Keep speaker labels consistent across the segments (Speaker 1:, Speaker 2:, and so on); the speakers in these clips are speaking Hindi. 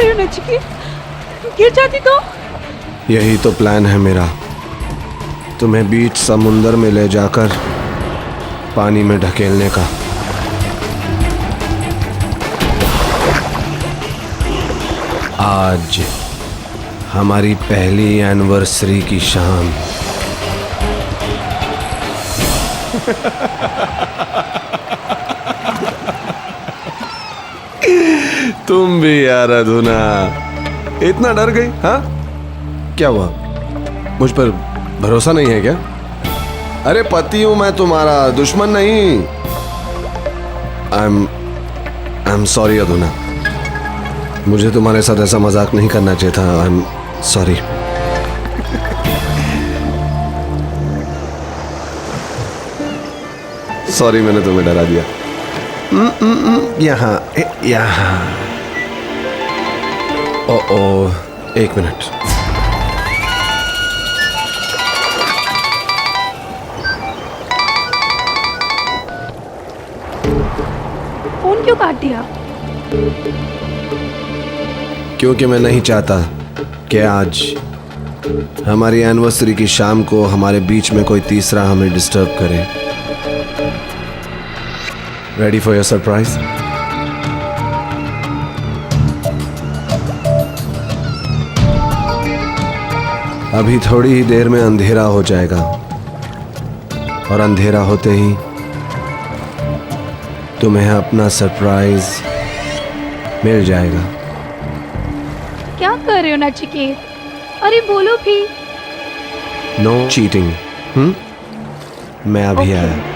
Speaker 1: रहे हो नचिकेत? गिर जाती तो?
Speaker 2: यही तो प्लान है मेरा, तुम्हें बीच समुंदर में ले जाकर पानी में ढकेलने का। आज हमारी पहली एनिवर्सरी की शाम। तुम भी यार अधुना, इतना डर गई? हाँ, क्या हुआ? मुझ पर भरोसा नहीं है क्या? अरे पति हूं मैं तुम्हारा, दुश्मन नहीं। आई एम सॉरी अधुना, मुझे तुम्हारे साथ ऐसा मजाक नहीं करना चाहिए था। I am sorry. सॉरी, मैंने तुम्हें डरा दिया। यहाँ यहाँ। ओ, एक मिनट।
Speaker 1: फोन क्यों काट दिया?
Speaker 2: क्योंकि मैं नहीं चाहता कि आज हमारी एनिवर्सरी की शाम को हमारे बीच में कोई तीसरा हमें डिस्टर्ब करे। Ready for your surprise? अभी थोड़ी ही देर में अंधेरा हो जाएगा और अंधेरा होते ही तुम्हें अपना सरप्राइज मिल जाएगा।
Speaker 1: क्या कर रहे हो नचिकेत? अरे बोलो भी।
Speaker 2: No cheating. मैं अभी आया।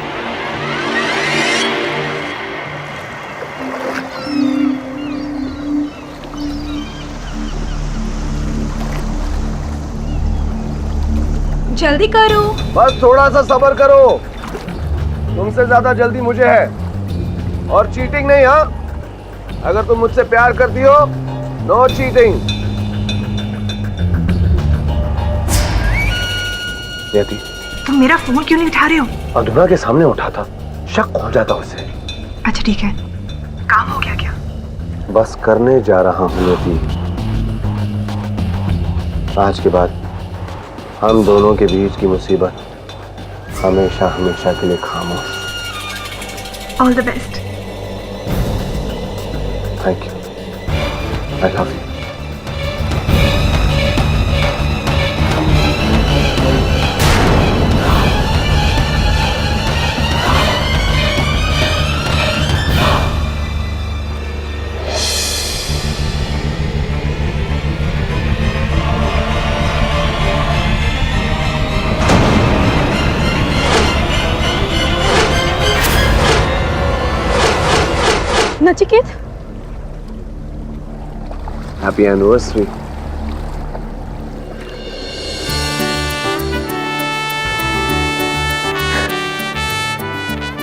Speaker 1: जल्दी करो।
Speaker 2: बस थोड़ा सा सब्र करो, तुमसे ज्यादा जल्दी मुझे है। और चीटिंग नहीं। हाँ, अगर तुम मुझसे प्यार करती हो, नो चीटिंग। नियति,
Speaker 3: तुम मेरा फोन क्यों नहीं उठा रहे हो?
Speaker 2: अधुना के सामने उठा था, शक हो जाता उसे।
Speaker 3: अच्छा ठीक है, काम हो गया क्या?
Speaker 2: बस करने जा रहा हूँ नियति। आज के बाद हम दोनों के बीच की मुसीबत हमेशा हमेशा के लिए खामोश।
Speaker 3: All the best.
Speaker 2: Thank you. I love you.
Speaker 1: Nachiket,
Speaker 2: happy anniversary.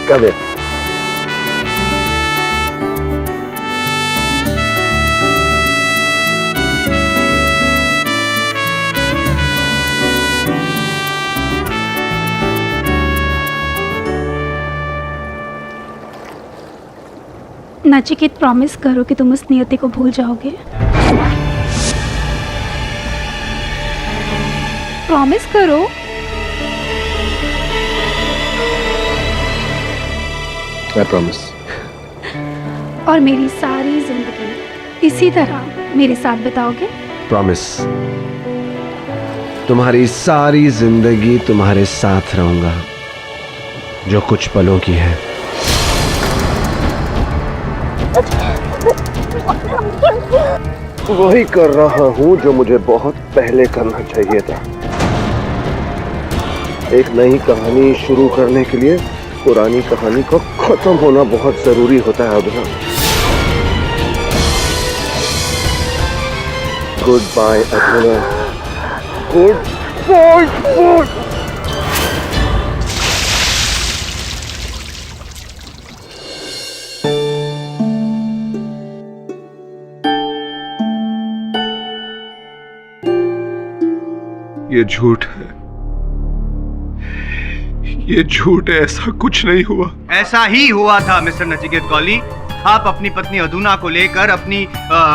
Speaker 2: कब है?
Speaker 1: नचिकेत प्रॉमिस करो कि तुम उस नियति को भूल जाओगे। प्रॉमिस करो।
Speaker 2: I promise.
Speaker 1: और मेरी सारी जिंदगी इसी तरह मेरे साथ बिताओगे?
Speaker 2: प्रॉमिस। तुम्हारी सारी जिंदगी तुम्हारे साथ रहूंगा, जो कुछ पलों की है। वही कर रहा हूं जो मुझे बहुत पहले करना चाहिए था। एक नई कहानी शुरू करने के लिए पुरानी कहानी का खत्म होना बहुत जरूरी होता है Adhuna. Good bye Adhuna. Good bye. ये झूठ है, ये झूठ है। ऐसा कुछ नहीं हुआ।
Speaker 4: ऐसा ही हुआ था मिस्टर नचिकेत कौली। आप अपनी पत्नी अधुना को लेकर अपनी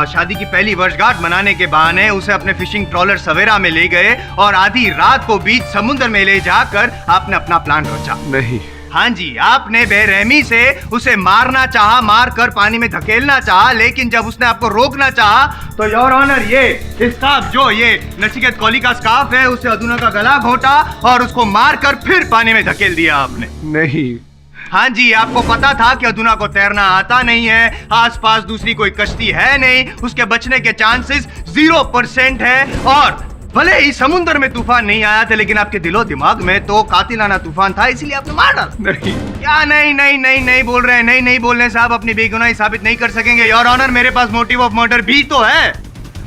Speaker 4: शादी की पहली वर्षगांठ मनाने के बहाने उसे अपने फिशिंग ट्रॉलर सवेरा में ले गए और आधी रात को बीच समुद्र में ले जाकर आपने अपना प्लान रचा।
Speaker 2: नहीं।
Speaker 4: हाँ जी, आपने बेरहमी से उसे मारना चाहा, मार कर पानी में धकेलना चाहा, लेकिन जब उसने आपको रोकना चाहा तो योर ऑनर ये स्कार्फ, जो ये नचिकेत कौली का स्कार्फ है, उसे अधुना का गला घोटा और उसको मार कर फिर पानी में धकेल दिया आपने।
Speaker 2: नहीं।
Speaker 4: हाँ जी, आपको पता था कि अधुना को तैरना आता नहीं है, आसपास दूसरी कोई कश्ती है नहीं, उसके बचने के चांसेस 0% है और भले ही समुद्र में तूफान नहीं आया था लेकिन आपके दिलो दिमाग में तो कातिलाना तूफान था, इसीलिए आपने मार डाला।
Speaker 2: नहीं।
Speaker 4: क्या नहीं नहीं नहीं नहीं बोल रहे हैं? नहीं नहीं बोलने से आप अपनी बेगुनाही साबित नहीं कर सकेंगे योर ऑनर। मेरे पास मोटिव ऑफ मर्डर भी तो है।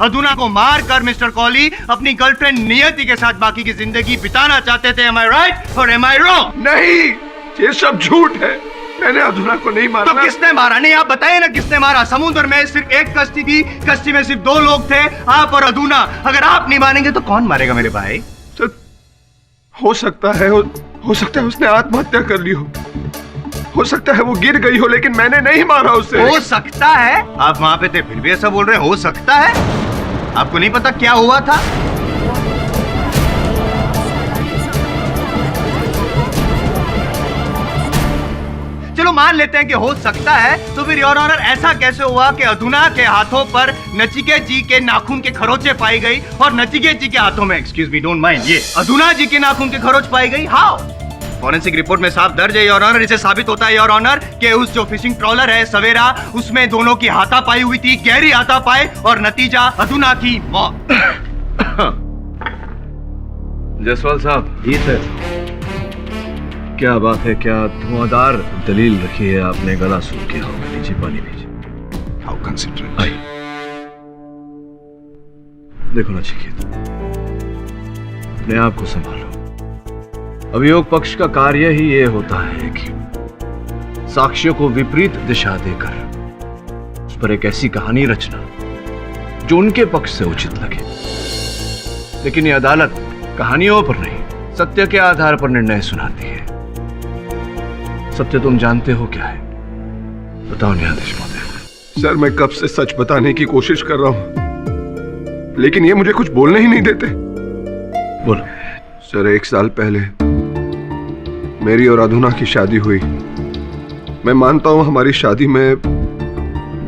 Speaker 4: अधुना को मार कर मिस्टर कौली अपनी गर्लफ्रेंड नियति के साथ बाकी की जिंदगी बिताना चाहते थे। एम आई राइट और एम आई रॉन्ग?
Speaker 2: नहीं, ये सब झूठ है। मैंने अधुना को नहीं मारा।
Speaker 4: तो किसने मारा? नहीं आप बताइए ना, किसने मारा? समुद्र में सिर्फ एक कश्ती थी, कश्ती में सिर्फ 2 लोग थे, आप और अधुना। अगर आप नहीं मानेंगे तो कौन मारेगा मेरे भाई?
Speaker 2: तो हो सकता है उसने आत्महत्या कर ली हो सकता है वो गिर गई हो, लेकिन मैंने नहीं मारा उसे।
Speaker 4: हो सकता है? आप वहां पे थे फिर भी ऐसा बोल रहे हैं, हो सकता है? आपको नहीं पता क्या हुआ था? चलो मान लेते हैं कि हो सकता है, तो फिर योर ऑनर ऐसा कैसे हुआ कि अधुना के हाथों पर नचिकेत जी के नाखून के खरोंचे पाई गई और नचिकेत जी के हाथों में, एक्सक्यूज मी डोंट माइंड, ये अधुना जी के नाखून के खरोंच पाई गई? हाउ? फॉरेंसिक रिपोर्ट में साफ दर्ज है योर ऑनर। इसे साबित होता है योर ऑनर कि उस जो फिशिंग ट्रॉलर है सवेरा, उसमें दोनों की हाथापाई हुई थी, गहरी हाथापाई, और नतीजा अधुना की मौत।
Speaker 5: जसवाल साहब। जी सर। क्या बात है, क्या धुआंधार दलील रखी है आपने। गला सूख गया होगा, नीचे पानी लीजिए।
Speaker 2: How considerate.
Speaker 5: आइए। देखो नचिकेत, अपने आप को संभालो। अभियोग पक्ष का कार्य ही ये होता है कि साक्ष्यों को विपरीत दिशा देकर उस पर एक ऐसी कहानी रचना जो उनके पक्ष से उचित लगे। लेकिन ये अदालत कहानियों पर नहीं, सत्य के आधार पर निर्णय सुनाती है। सत्य तुम जानते हो क्या है? बताओ न्यायाधीश महोदय।
Speaker 2: सर, मैं कब से सच बताने की कोशिश कर रहा हूं, लेकिन ये मुझे कुछ बोलने ही नहीं देते।
Speaker 5: बोलो।
Speaker 2: सर, 1 साल पहले मेरी और अधुना की शादी हुई। मैं मानता हूं हमारी शादी में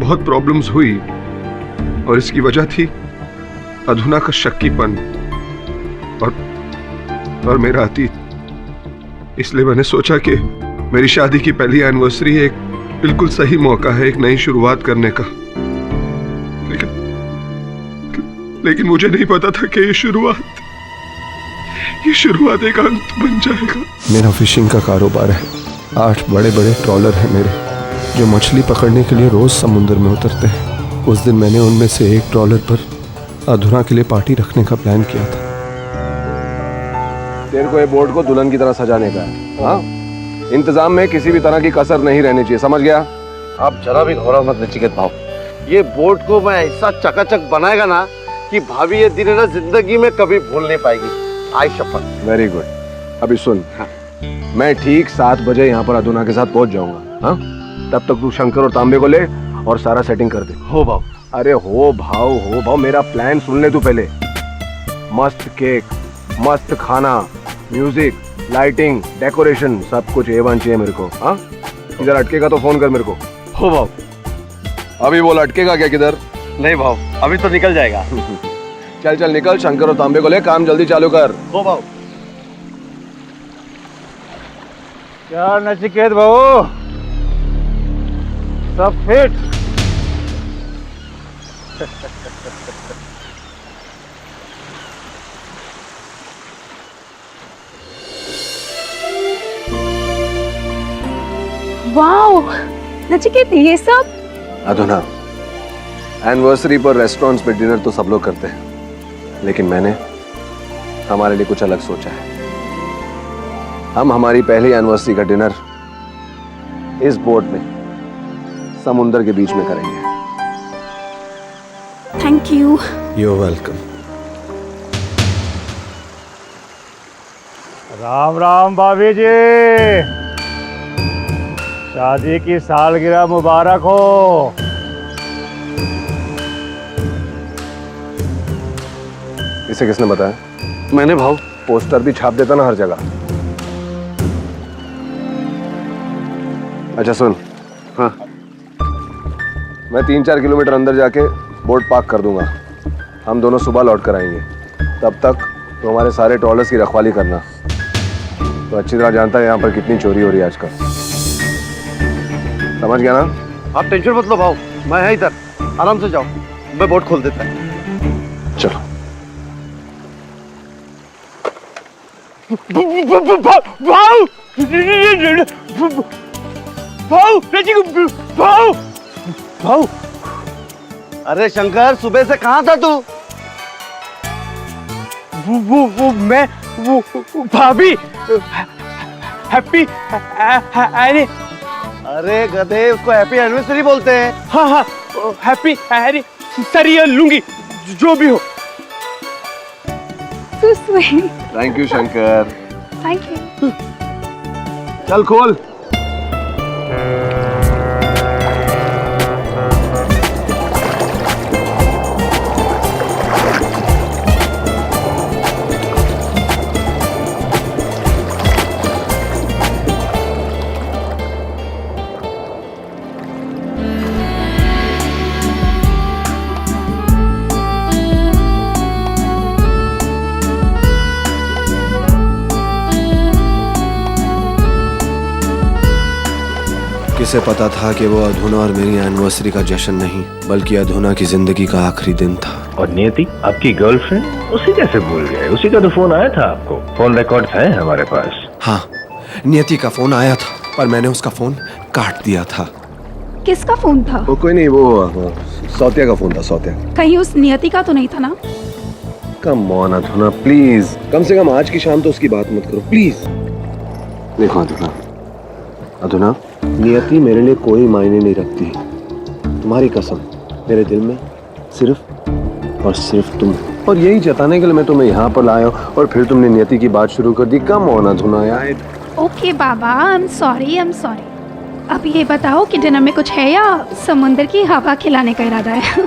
Speaker 2: बहुत प्रॉब्लम्स हुई और इसकी वजह थी अधुना का शक्कीपन और मेरा अतीत। इसलिए मैंने सोचा कि मेरी शादी की पहली एनिवर्सरी एक बिल्कुल सही मौका है एक नई शुरुआत करने का। लेकिन मुझे नहीं पता था कि ये शुरुआत एक अंत बन जाएगा। मेरा फिशिंग का कारोबार है। 8 बड़े बड़े ट्रॉलर हैं मेरे, जो मछली पकड़ने के लिए रोज समुद्र में उतरते हैं। उस दिन मैंने उनमें से एक ट्रॉलर पर अधुना के लिए पार्टी रखने का प्लान किया था।
Speaker 6: तेरे को ये बोर्ड को दुल्हन की तरह सजाने का है। हाँ, इंतजाम में किसी भी तरह की कसर नहीं रहनी चाहिए, समझ गया?
Speaker 7: आप जरा भी घबराओ मत नचिकेत भाव। ये बोर्ड को मैं ऐसा चकाचक बनाएगा ना कि भाभी ये दिन है ना जिंदगी में कभी भूल नहीं पाएगी। आई शपथ।
Speaker 6: Very good. अभी सुन। हाँ। मैं ठीक 7 बजे यहाँ पर अधुना के साथ पहुंच जाऊंगा। हाँ, तब तक तू शंकर और तांबे को ले और सारा सेटिंग कर दे।
Speaker 7: हो भाव।
Speaker 6: अरे हो भाव, मेरा प्लान सुन ले तू पहले। मस्त केक, मस्त खाना, म्यूजिक, लाइटिंग, डेकोरेशन, सब कुछ A1 चाहिए मेरे को। हाँ, इधर अटकेगा तो फोन कर मेरे को।
Speaker 7: हो भाव।
Speaker 6: अभी बोल, अटकेगा क्या किधर?
Speaker 7: नहीं भाव, अभी तो निकल जाएगा।
Speaker 6: चल निकल, शंकर और तांबे को ले, काम जल्दी चालू कर।
Speaker 7: हो भाव। क्या नचिकेत भाऊ, सब फिट?
Speaker 1: वाओ नचिकेत, ये सब?
Speaker 6: अधुना, एनिवर्सरी पर रेस्टोरेंट्स पे डिनर तो सब लोग करते हैं, लेकिन मैंने हमारे लिए कुछ अलग सोचा है। हम हमारी पहली एनिवर्सरी का डिनर इस बोट में समुद्र के बीच में करेंगे।
Speaker 1: Thank you.
Speaker 2: You welcome.
Speaker 7: Ram Ram भाभी जी।
Speaker 8: शादी की सालगिरह मुबारक हो।
Speaker 6: इसे किसने बताया?
Speaker 7: मैंने भाव।
Speaker 6: पोस्टर भी छाप देता ना हर जगह। अच्छा सुन,
Speaker 7: हाँ
Speaker 6: मैं 3-4 किलोमीटर अंदर जाके बोट पार्क कर दूंगा। हम दोनों सुबह लौट कर आएंगे। तब तक तो हमारे सारे ट्रॉलर्स की रखवाली करना। तो अच्छी तरह जानता है यहाँ पर कितनी चोरी हो रही है आजकल। समझ गया ना?
Speaker 7: आप टेंशन मत लो भाव, मैं है इधर, आराम से जाओ, मैं बोट खोल देता है।
Speaker 6: चलो।
Speaker 8: भाऊ
Speaker 7: अरे शंकर, सुबह से कहाँ था तू?
Speaker 8: मैं भाभी हैप्पी अरे
Speaker 7: अरे गधे, उसको हैप्पी एनिवर्सरी बोलते हैं।
Speaker 8: हाँ हैप्पी अरे सरिया लूंगी जो भी हो।
Speaker 1: So sweet.
Speaker 6: Thank you Shankar.
Speaker 1: Thank you.
Speaker 6: चल खोल। किसे पता था कि वो अधूना और मेरी एनिवर्सरी का जश्न नहीं, बल्कि अधूना की जिंदगी का आखिरी दिन था।
Speaker 9: और नियति, आपकी गर्लफ्रेंड, उसी कैसे भूल गए? उसी का तो फोन आया था आपको। फोन रिकॉर्ड है हमारे पास।
Speaker 6: हाँ, नियति का फोन आया था, पर मैंने उसका फोन काट दिया था।
Speaker 1: किसका फोन था?
Speaker 6: वो कोई नहीं, वो सौतिया का फोन था। सौतिया।
Speaker 1: कहीं उस नियति का तो नहीं था ना?
Speaker 6: कम ऑन अधूना, प्लीज, कम से कम आज की शाम तो उसकी बात मत करो प्लीज। देखो अधूना, अधूना, नियति मेरे लिए कोई मायने नहीं रखती। तुम्हारी कसम, मेरे दिल में सिर्फ और सिर्फ तुम। और यही जताने के लिए मैं तुम्हें यहाँ पर लाया हूँ, और फिर तुमने नियति की बात शुरू कर दी। कम ऑन अधूना यार।
Speaker 1: Okay Baba, I am sorry. अब ये बताओ कि डिनर में कुछ है या समुंदर की हवा खिलाने का इरादा है?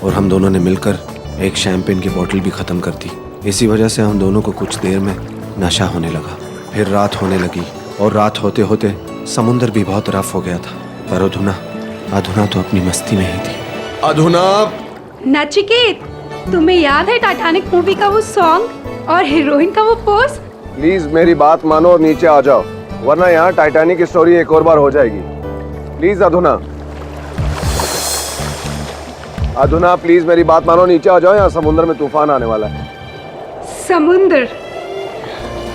Speaker 6: और हम दोनों ने मिलकर एक शैंपेन की बोतल भी खत्म कर दी। इसी वजह से हम दोनों को कुछ देर में नशा होने लगा। फिर रात होने लगी, और रात होते होते समुंदर भी बहुत रफ हो गया था। पर अधूना तो अपनी मस्ती में ही थी। अधूना!
Speaker 1: नचिकेत, तुम्हें याद है टाइटैनिक मूवी का वो सॉन्ग और हीरोइन का वो पोज?
Speaker 6: प्लीज मेरी बात मानो और नीचे आ जाओ, वरना यहाँ टाइटैनिक की स्टोरी एक और बार हो जाएगी। प्लीज अधूना, अधूना प्लीज मेरी बात मानो, नीचे आ जाओ, यहाँ समुद्र में तूफान आने वाला है।
Speaker 1: समुंदर?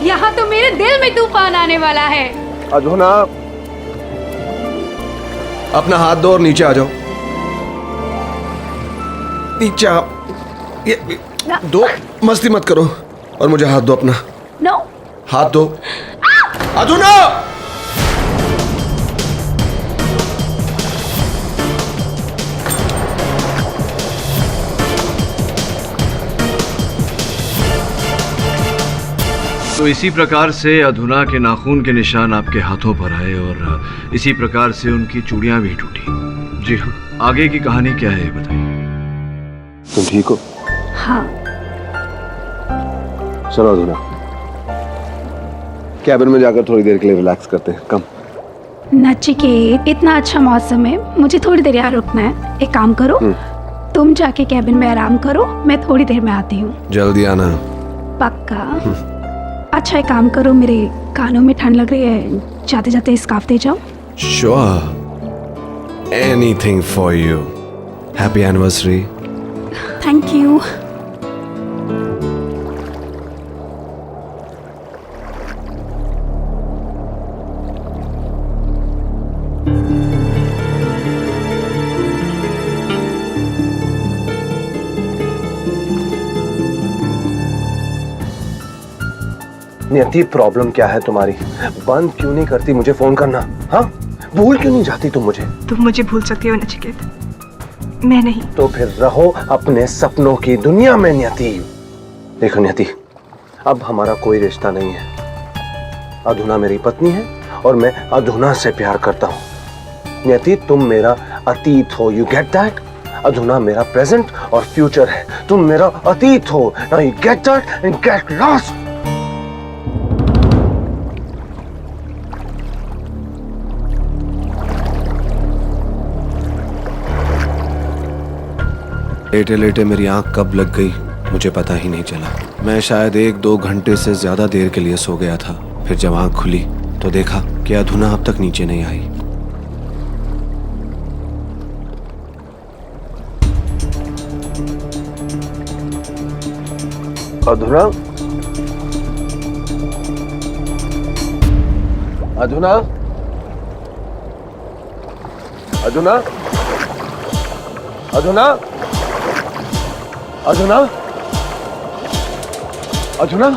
Speaker 1: यहाँ तो मेरे दिल में तूफान आने वाला है।
Speaker 6: अधूना, अपना हाथ दो और नीचे आ जाओ। नीचे आओ। ये दो, मस्ती मत करो, और मुझे हाथ दो अपना।
Speaker 1: नो।
Speaker 6: हाथ दो। अधूना!
Speaker 5: तो इसी प्रकार से अधूना के नाखून के निशान आपके हाथों पर आए, और इसी प्रकार से उनकी चूड़ियां भी टूटी। जी हाँ, आगे की कहानी क्या है बताइए।
Speaker 6: तुम ठीक हो?
Speaker 1: हाँ।
Speaker 6: चलो अधूना, कैबिन में जाकर थोड़ी देर के लिए रिलैक्स करते हैं। कम।
Speaker 1: नचिकेत, इतना अच्छा मौसम है, मुझे थोड़ी देर यहाँ रुकना है। एक काम करो, तुम जाके कैबिन में आराम करो, मैं थोड़ी देर में आती हूँ।
Speaker 6: जल्दी आना।
Speaker 1: पक्का? अच्छा, एक काम करो, मेरे कानों में ठंड लग रही है, जाते जाते स्कार्फ दे जाओ।
Speaker 6: Sure, anything for you. Happy anniversary.
Speaker 1: Thank you.
Speaker 6: नियति, प्रॉब्लम क्या है तुम्हारी? बंद क्यों नहीं करती मुझे फोन करना? हाँ, भूल क्यों नहीं जाती तुम मुझे?
Speaker 3: तुम मुझे भूल सकती हो नचिकेत, मैं नहीं।
Speaker 6: तो फिर रहो अपने सपनों की दुनिया में नियति। देखो नियति, अब हमारा कोई रिश्ता नहीं है। अधुना मेरी पत्नी है और मैं अधुना से प्यार करता हूँ। नियति, तुम मेरा अतीत हो, यू गेट दैट? अधुना मेरा प्रेजेंट और फ्यूचर है, तुम मेरा अतीत हो। Now you get that and get lost.
Speaker 2: लेटे लेटे मेरी आंख कब लग गई मुझे पता ही नहीं चला। मैं शायद 1-2 घंटे से ज्यादा देर के लिए सो गया था। फिर जब आंख खुली तो देखा कि अधुना अब तक नीचे नहीं आई।
Speaker 6: अधुना, अधुना, अधुना, अधुना, अधुना, अधुना,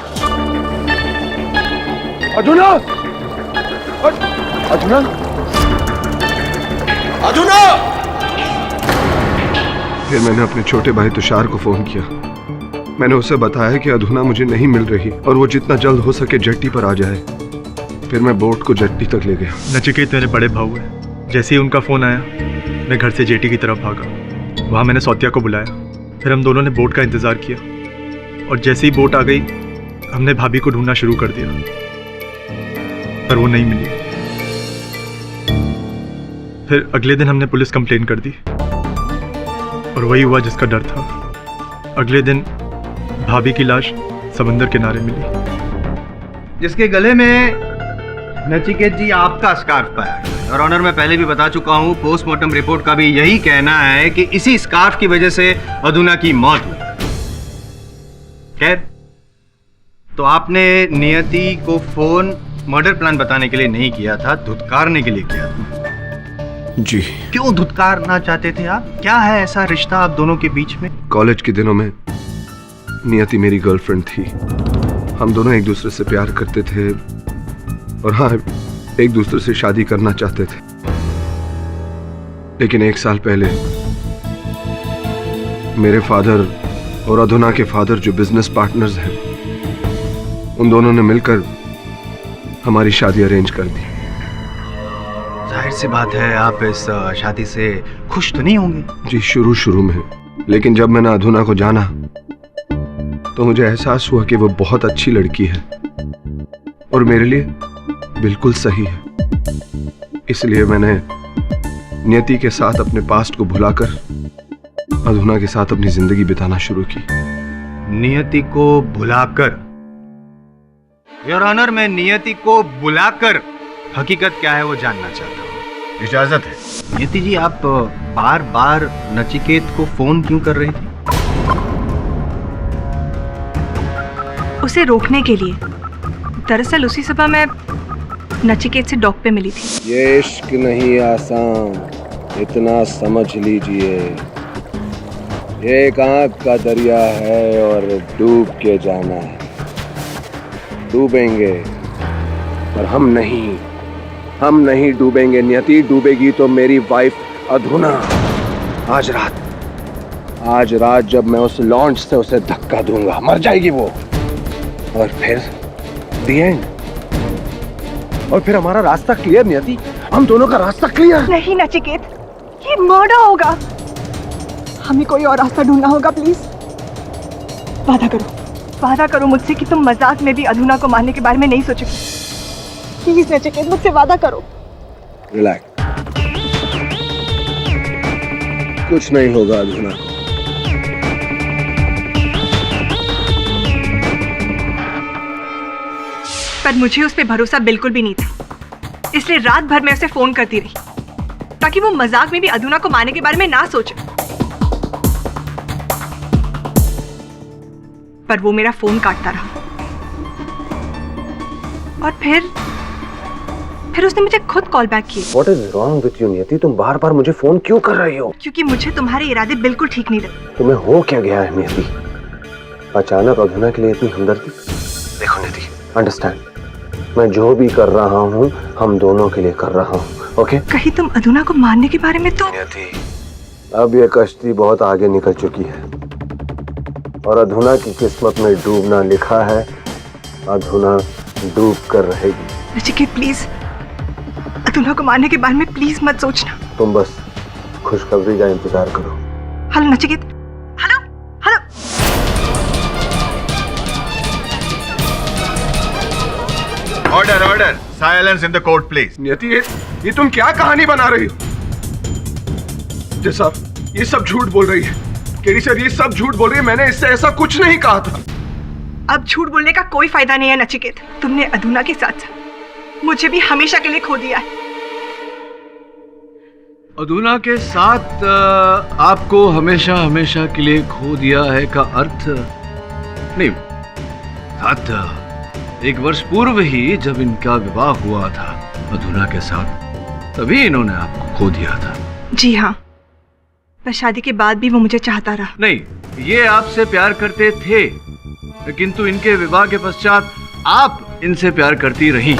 Speaker 6: अधुना, अधुना,
Speaker 2: अधुना! फिर मैंने अपने छोटे भाई तुषार को फोन किया। मैंने उसे बताया कि अधुना मुझे नहीं मिल रही और वो जितना जल्द हो सके जेट्टी पर आ जाए। फिर मैं बोट को जेट्टी तक ले गया।
Speaker 4: नचिकेत मेरे बड़े भाऊ है। जैसे ही उनका फोन आया मैं घर से जेटी की तरफ भागा। वहाँ मैंने सौतिया को बुलाया। फिर हम दोनों ने बोट का इंतज़ार किया और जैसे ही बोट आ गई हमने भाभी को ढूंढना शुरू कर दिया, पर वो नहीं मिली। फिर अगले दिन हमने पुलिस कंप्लेन कर दी और वही हुआ जिसका डर था। अगले दिन भाभी की लाश समंदर किनारे मिली, जिसके गले में नचिकेत जी आपका स्कार्फ पाया गया। और ऑनर, मैं पहले भी बता चुका हूँ, पोस्टमार्टम रिपोर्ट का भी यही कहना है कि इसी स्कार्फ की वजह से अधुना की मौत हुई। खैर, तो आपने नियति को फोन मर्डर प्लान बताने के लिए नहीं किया था, धुतकारने के लिए किया था।
Speaker 2: जी।
Speaker 4: क्यों धुतकारना चाहते थे आप? क्या है ऐसा रिश्ता आप दोनों के बीच में?
Speaker 2: कॉलेज के दिनों में नियति मेरी गर्लफ्रेंड थी। हम दोनों एक दूसरे से प्यार करते थे और हाँ, एक दूसरे से शादी करना चाहते थे। लेकिन 1 साल पहले मेरे फादर और अधुना के फादर, जो बिजनेस पार्टनर्स हैं, उन दोनों ने मिलकर हमारी शादी अरेंज कर दी।
Speaker 4: जाहिर सी बात है आप इस शादी से खुश तो नहीं होंगे?
Speaker 2: जी, शुरू में। लेकिन जब मैंने अधुना को जाना तो मुझे एहसास हुआ कि वो बहुत अच्छी लड़की है और मेरे लिए बिल्कुल सही है। इसलिए मैंने नियति के साथ अपने पास्ट को भुलाकर अधुना के साथ अपनी जिंदगी बिताना शुरू की।
Speaker 4: नियति को भुलाकर? योर ऑनर, मैं नियति को बुलाकर हकीकत क्या है वो जानना चाहता हूँ। इजाजत है? नियति जी, आप बार बार नचिकेत को फोन क्यों कर रही थी?
Speaker 3: उसे रोकने के लिए। दरअसल उसी सुबह मैं नचिकेत से डॉक पे मिली थी।
Speaker 6: ये इश्क नहीं आसान, इतना समझ लीजिए। ये एक आंख का दरिया है और डूब के जाना है। डूबेंगे पर हम नहीं डूबेंगे। नियति डूबेगी तो मेरी वाइफ अधुना। आज रात जब मैं उस लॉन्च से उसे धक्का दूंगा, मर जाएगी वो। और फिर द एंड। और फिर हमारा रास्ता क्लियर। नियति, हम दोनों का रास्ता क्लियर।
Speaker 3: नहीं नचिकेत, ये मर्डर होगा। हमें कोई और रास्ता ढूंढना होगा। प्लीज वादा करो मुझसे कि तुम मजाक में भी अधुना को मारने के बारे में नहीं सोचोगी। प्लीज नचिकेत, मुझसे वादा करो।
Speaker 6: रिलैक्स, कुछ नहीं होगा अधुना को।
Speaker 3: पर मुझे उस पर भरोसा बिल्कुल भी नहीं था, इसलिए रात भर मैं उसे फोन करती रही ताकि वो मजाक में भी अधुना को मारने के बारे में ना सोचे। पर वो मेरा फोन काटता रहा और फिर उसने मुझे खुद कॉल बैक किया।
Speaker 6: What is wrong with you, नियति? तुम बार बार मुझे फोन क्यों कर रही हो?
Speaker 3: क्योंकि मुझे तुम्हारे इरादे बिल्कुल ठीक नहीं लगे।
Speaker 6: तुम्हें हो क्या गया है नियति? अचानक अधुना के लिए इतनी हमदर्दी? देखो नियति, अंडरस्टैंड, मैं जो भी कर रहा हूँ हम दोनों के लिए कर रहा हूँ, ओके?
Speaker 3: कहीं तुम अधुना को मारने के बारे में तो?
Speaker 6: नियति, अब ये कश्ती बहुत आगे निकल चुकी है और अधुना की किस्मत में डूबना लिखा है। अधुना डूब कर रहेगी।
Speaker 3: नचिकेत प्लीज, अतुला को मारने के बारे में प्लीज मत सोचना।
Speaker 6: तुम बस खुशखबरी का इंतजार करो।
Speaker 3: Hello Nachiket, hello hello.
Speaker 4: Order order, silence in the court please.
Speaker 2: नियति, ये तुम क्या कहानी बना रही हो? जय साहब, ये सब झूठ बोल रही है। केडी सर, ये सब झूठ बोल रही है। मैंने इससे ऐसा कुछ नहीं कहा था।
Speaker 3: अब झूठ बोलने का कोई फायदा नहीं है नचिकेत। तुमने अधुना के साथ साथ मुझे भी हमेशा के लिए खो दिया है।
Speaker 5: अधुना के साथ आपको हमेशा हमेशा के लिए खो दिया है का अर्थ नहीं, साथ 1 वर्ष पूर्व ही जब इनका विवाह हुआ था अधुना के साथ, तभी इन्होंने आपको खो दिया था।
Speaker 3: जी हाँ, पर शादी के बाद भी वो मुझे चाहता रहा।
Speaker 5: नहीं, ये आपसे प्यार करते थे, किंतु इनके विवाह के पश्चात आप इनसे प्यार करती रही।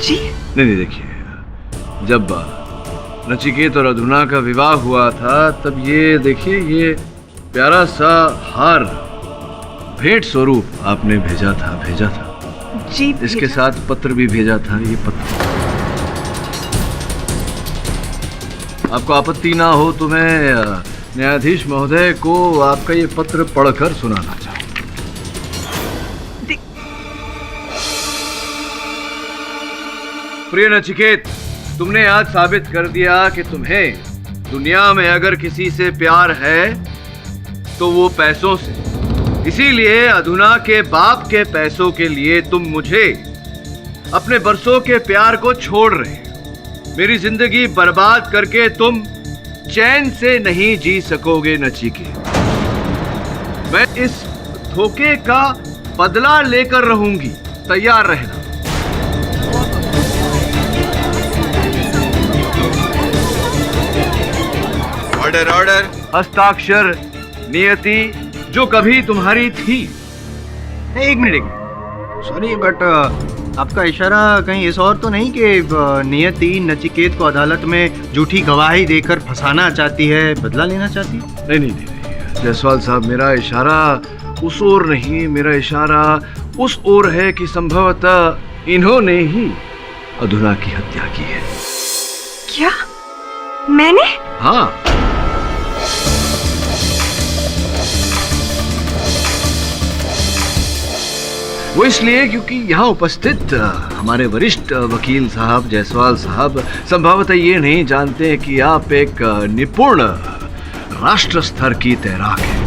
Speaker 3: जी
Speaker 5: नहीं, देखिए, जब नचिकेत और अधुना का विवाह हुआ था तब ये देखिए, ये प्यारा सा हार भेंट स्वरूप आपने भेजा था।
Speaker 3: जी,
Speaker 5: इसके साथ पत्र भी भेजा था। ये पत्र, आपको आपत्ति ना हो तो मैं न्यायाधीश महोदय को आपका ये पत्र पढ़कर सुनाना चाहूँ। प्रिय नचिकेत, तुमने आज साबित कर दिया कि तुम्हें दुनिया में अगर किसी से प्यार है तो वो पैसों से। इसीलिए अधुना के बाप के पैसों के लिए तुम मुझे, अपने बरसों के प्यार को छोड़ रहे हो। मेरी जिंदगी बर्बाद करके तुम चैन से नहीं जी सकोगे नचिकेत। मैं इस धोखे का बदला लेकर रहूंगी, तैयार रहना।
Speaker 4: Order order.
Speaker 5: हस्ताक्षर नियति जो कभी तुम्हारी थी।
Speaker 4: एक मिनट, सॉरी बट आपका इशारा कहीं इस और तो नहीं कि नियति नचिकेत को अदालत में झूठी गवाही देकर फंसाना चाहती है, बदला लेना चाहती है?
Speaker 5: नहीं, जायसवाल साहब, मेरा इशारा उस ओर नहीं, मेरा इशारा उस ओर है कि संभवतः इन्होंने ही अधुना की हत्या की है।
Speaker 3: क्या? मैंने?
Speaker 5: हाँ, वो इसलिए क्योंकि यहाँ उपस्थित हमारे वरिष्ठ वकील साहब जायसवाल साहब संभवतः ये नहीं जानते कि आप एक निपुण राष्ट्र स्तर की तैराक हैं।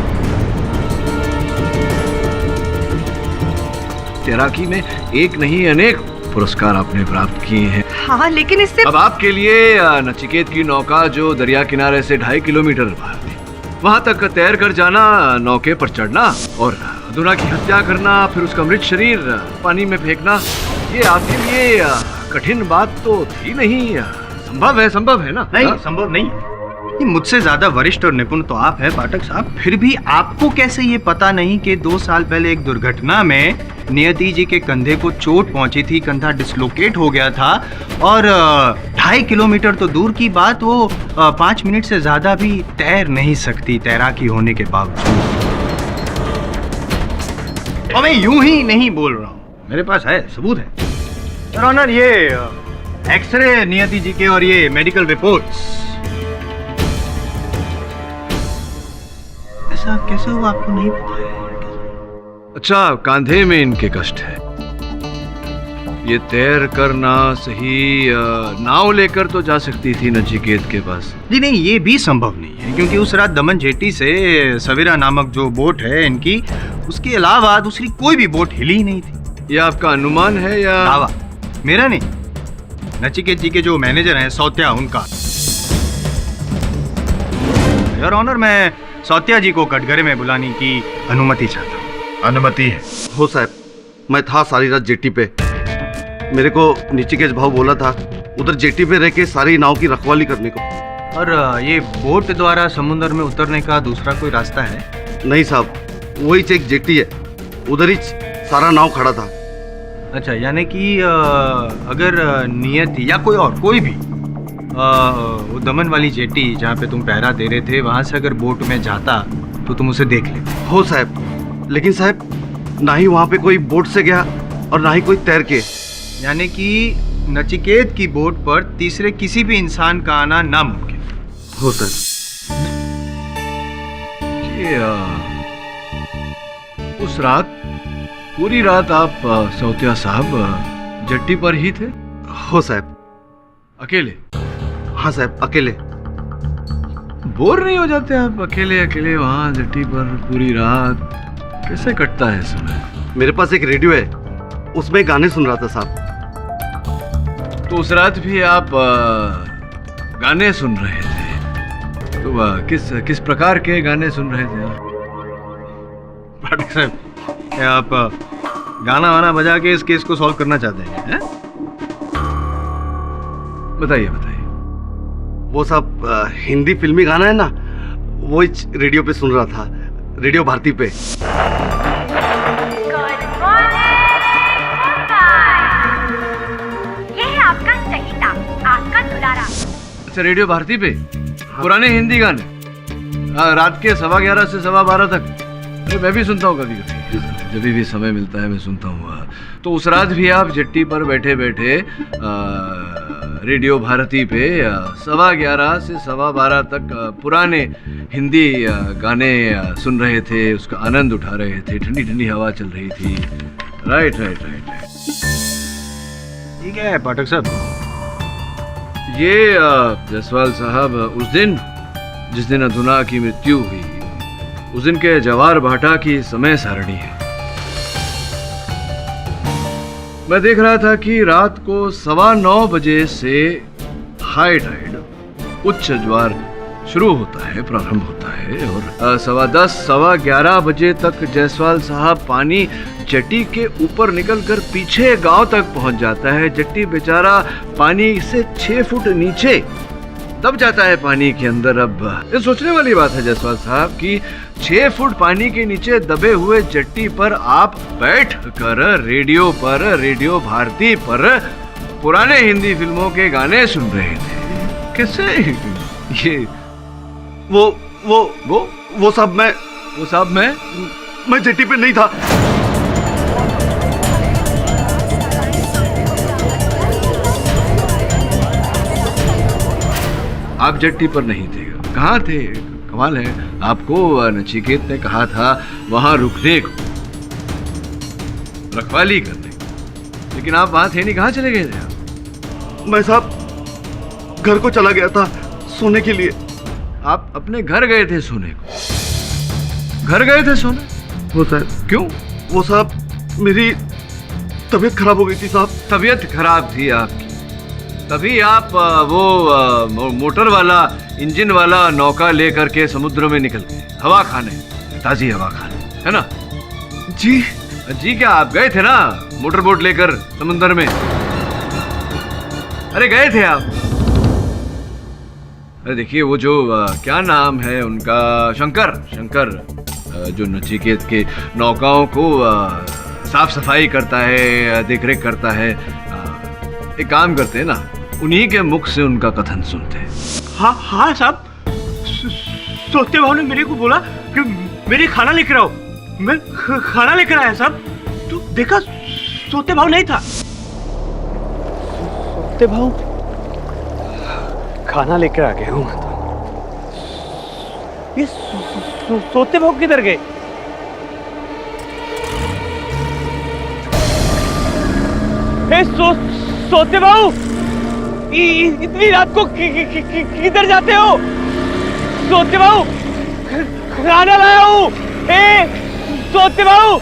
Speaker 5: तैराकी में एक नहीं अनेक पुरस्कार आपने प्राप्त किए हैं।
Speaker 3: हाँ, लेकिन इससे
Speaker 5: अब आपके लिए नचिकेत की नौका जो दरिया किनारे से 2.5 किलोमीटर बाहर थी, वहां तक तैर कर जाना, नौके पर चढ़ना और अधुना की हत्या करना, फिर उसका मृत शरीर पानी में फेंकना, ये आपके लिए कठिन बात तो थी नहीं। संभव है ना?
Speaker 4: नहीं, संभव नहीं। ये मुझसे ज्यादा वरिष्ठ और निपुण तो आप हैं पाठक साहब, फिर भी आपको कैसे ये पता नहीं कि 2 साल पहले एक दुर्घटना में नियति जी के कंधे को चोट पहुंची थी, कंधा डिस्लोकेट हो गया था और 2.5 किलोमीटर तो दूर की बात, वो 5 मिनट से ज्यादा भी तैर नहीं सकती तैराकी होने के बावजूद। और मैं यूं ही नहीं बोल रहा हूँ, मेरे पास है, सबूत है। योर ऑनर, ये एक्सरे नियति जी के और ये मेडिकल रिपोर्ट्स। ऐसा कैसे हुआ आपको नहीं पता है?
Speaker 5: अच्छा, कांधे में इनके कष्ट है। ये तैर करना सही, नाव लेकर तो जा सकती थी नचिकेत के पास।
Speaker 4: जी नहीं, ये भी संभव नहीं है क्योंकि उस रात दमन जेटी से सवेरा नामक जो बोट है इनकी, उसके अलावा दूसरी कोई भी बोट हिली ही नहीं थी।
Speaker 5: ये आपका अनुमान है या
Speaker 4: दावा? मेरा नहीं, नचिकेत जी के जो मैनेजर हैं सौत्या, उनका। योर ऑनर, मैं सौत्या जी को कटघरे में बुलाने की अनुमति चाहता हूँ।
Speaker 7: अनुमति है। हो साहब, मैं था सारी रात जेटी पे। मेरे को नचिकेत भाव बोला था उधर जेटी पे रह के सारी नाव की रखवाली करने को।
Speaker 4: और ये बोट द्वारा समुद्र में उतरने का दूसरा कोई रास्ता है?
Speaker 7: नहीं साहब, वही एक जेटी है, उधर ही सारा नाव खड़ा था।
Speaker 4: अच्छा, यानी कि अगर नियति या कोई भी वो दमन वाली जेटी जहाँ पे तुम पहरा दे रहे थे, वहाँ से अगर बोट में जाता तो तुम उसे देख लेते।
Speaker 7: हो साहब, लेकिन साहब ना ही वहाँ पे कोई बोट से गया और ना ही कोई तैर के।
Speaker 4: यानी कि नचिकेत की बोट पर तीसरे किसी भी इंसान का आना नामुमकिन
Speaker 7: हो सर।
Speaker 5: उस रात पूरी रात आप सौतिया साहब जट्टी पर ही थे?
Speaker 7: हो साहब।
Speaker 5: अकेले?
Speaker 7: हाँ साहब, अकेले।
Speaker 5: बोर नहीं हो जाते आप अकेले अकेले वहां जट्टी पर पूरी रात? कैसे कटता है समय?
Speaker 7: मेरे पास एक रेडियो है, उसमें गाने सुन रहा था साहब।
Speaker 5: तो उस रात भी आप गाने सुन रहे थे? तो किस प्रकार के गाने सुन रहे थे आप?
Speaker 4: पाठक साहब, क्या आप गाना वाना बजा के इस केस को सॉल्व करना चाहते हैं?
Speaker 5: बताइए बताइए।
Speaker 7: वो सब हिंदी फिल्मी गाना है ना, वो इस रेडियो पे सुन रहा था, रेडियो भारती पे।
Speaker 10: ये है आपका चहीता, आपका दुलारा।
Speaker 5: अच्छा, रेडियो भारती पे पुराने हिंदी गाने रात के 11:15 से 12:15 तक? मैं भी सुनता हूँ कभी कभी, जब भी समय मिलता है मैं सुनता हूँ। तो उस रात भी आप जट्टी पर बैठे बैठे रेडियो भारती पे 11:15 से 12:15 तक पुराने हिंदी गाने सुन रहे थे, उसका आनंद उठा रहे थे, ठंडी ठंडी हवा चल रही थी। Right right right right.
Speaker 4: ठीक है पाठक साहब।
Speaker 5: ये जायसवाल साहब उस दिन जिस दिन अधुना की मृत्यु हुई, उस दिन के जवार भाटा की समय सारणी है। मैं देख रहा था कि रात को 9:15 बजे से हाई टाइड, उच्च ज्वार शुरू होता है, प्रारंभ होता है, और 10:15 11:15 बजे तक जायसवाल साहब पानी जट्टी के ऊपर निकलकर पीछे गांव तक पहुंच जाता है। जट्टी बेचारा पानी से 6 फुट नीचे दब जाता है पानी के अंदर। अब ये सोचने वाली बात है जायसवाल साहब कि 6 फुट पानी के नीचे दबे हुए जट्टी पर आप बैठ कर रेडियो पर, रेडियो भारती पर पुराने हिंदी फिल्मों के गाने सुन रहे थे। कैसे ये?
Speaker 7: वो साहब मैं जट्टी पे नहीं था।
Speaker 5: आप जट्टी पर नहीं थे? कहाँ थे? कमाल है, आपको नचिकेत ने कहा था वहां रुकने को, रखवाली करने को, लेकिन आप वहां थे नहीं। कहाँ चले गए थे आप?
Speaker 7: मैं साहब घर को चला गया था सोने के लिए।
Speaker 5: आप अपने घर गए थे सोने को? घर गए थे सोने?
Speaker 7: वो साहब।
Speaker 5: क्यों?
Speaker 7: वो साहब मेरी तबीयत खराब हो गई थी साहब।
Speaker 5: तबीयत खराब थी आपकी, तभी आप वो मोटर वाला, इंजन वाला नौका लेकर के समुद्र में निकल गए हवा खाने, ताजी हवा खाने, है ना? जी क्या आप गए थे ना मोटर बोट लेकर समुद्र में? अरे गए थे आप? अरे देखिए, वो जो क्या नाम है उनका, शंकर जो नचिकेत के नौकाओं को साफ सफाई करता है, देखरेख करता है। एक काम करते हैं ना, उन्हीं के मुख से उनका कथन सुनते हैं।
Speaker 8: हाँ साहब, सोते भाव ने मेरे को बोला कि मेरे खाना लेकर आओ। मैं खाना लेकर आया साहब, तो देखा सोते भाव नहीं था। सोते भाव खाना लेकर आ गया हूँ। ये सोते भाव किधर गए? सोते भाव, इतनी रात को किधर जाते हो? सोते भाव, खाना लाया हूँ। सोते भाव।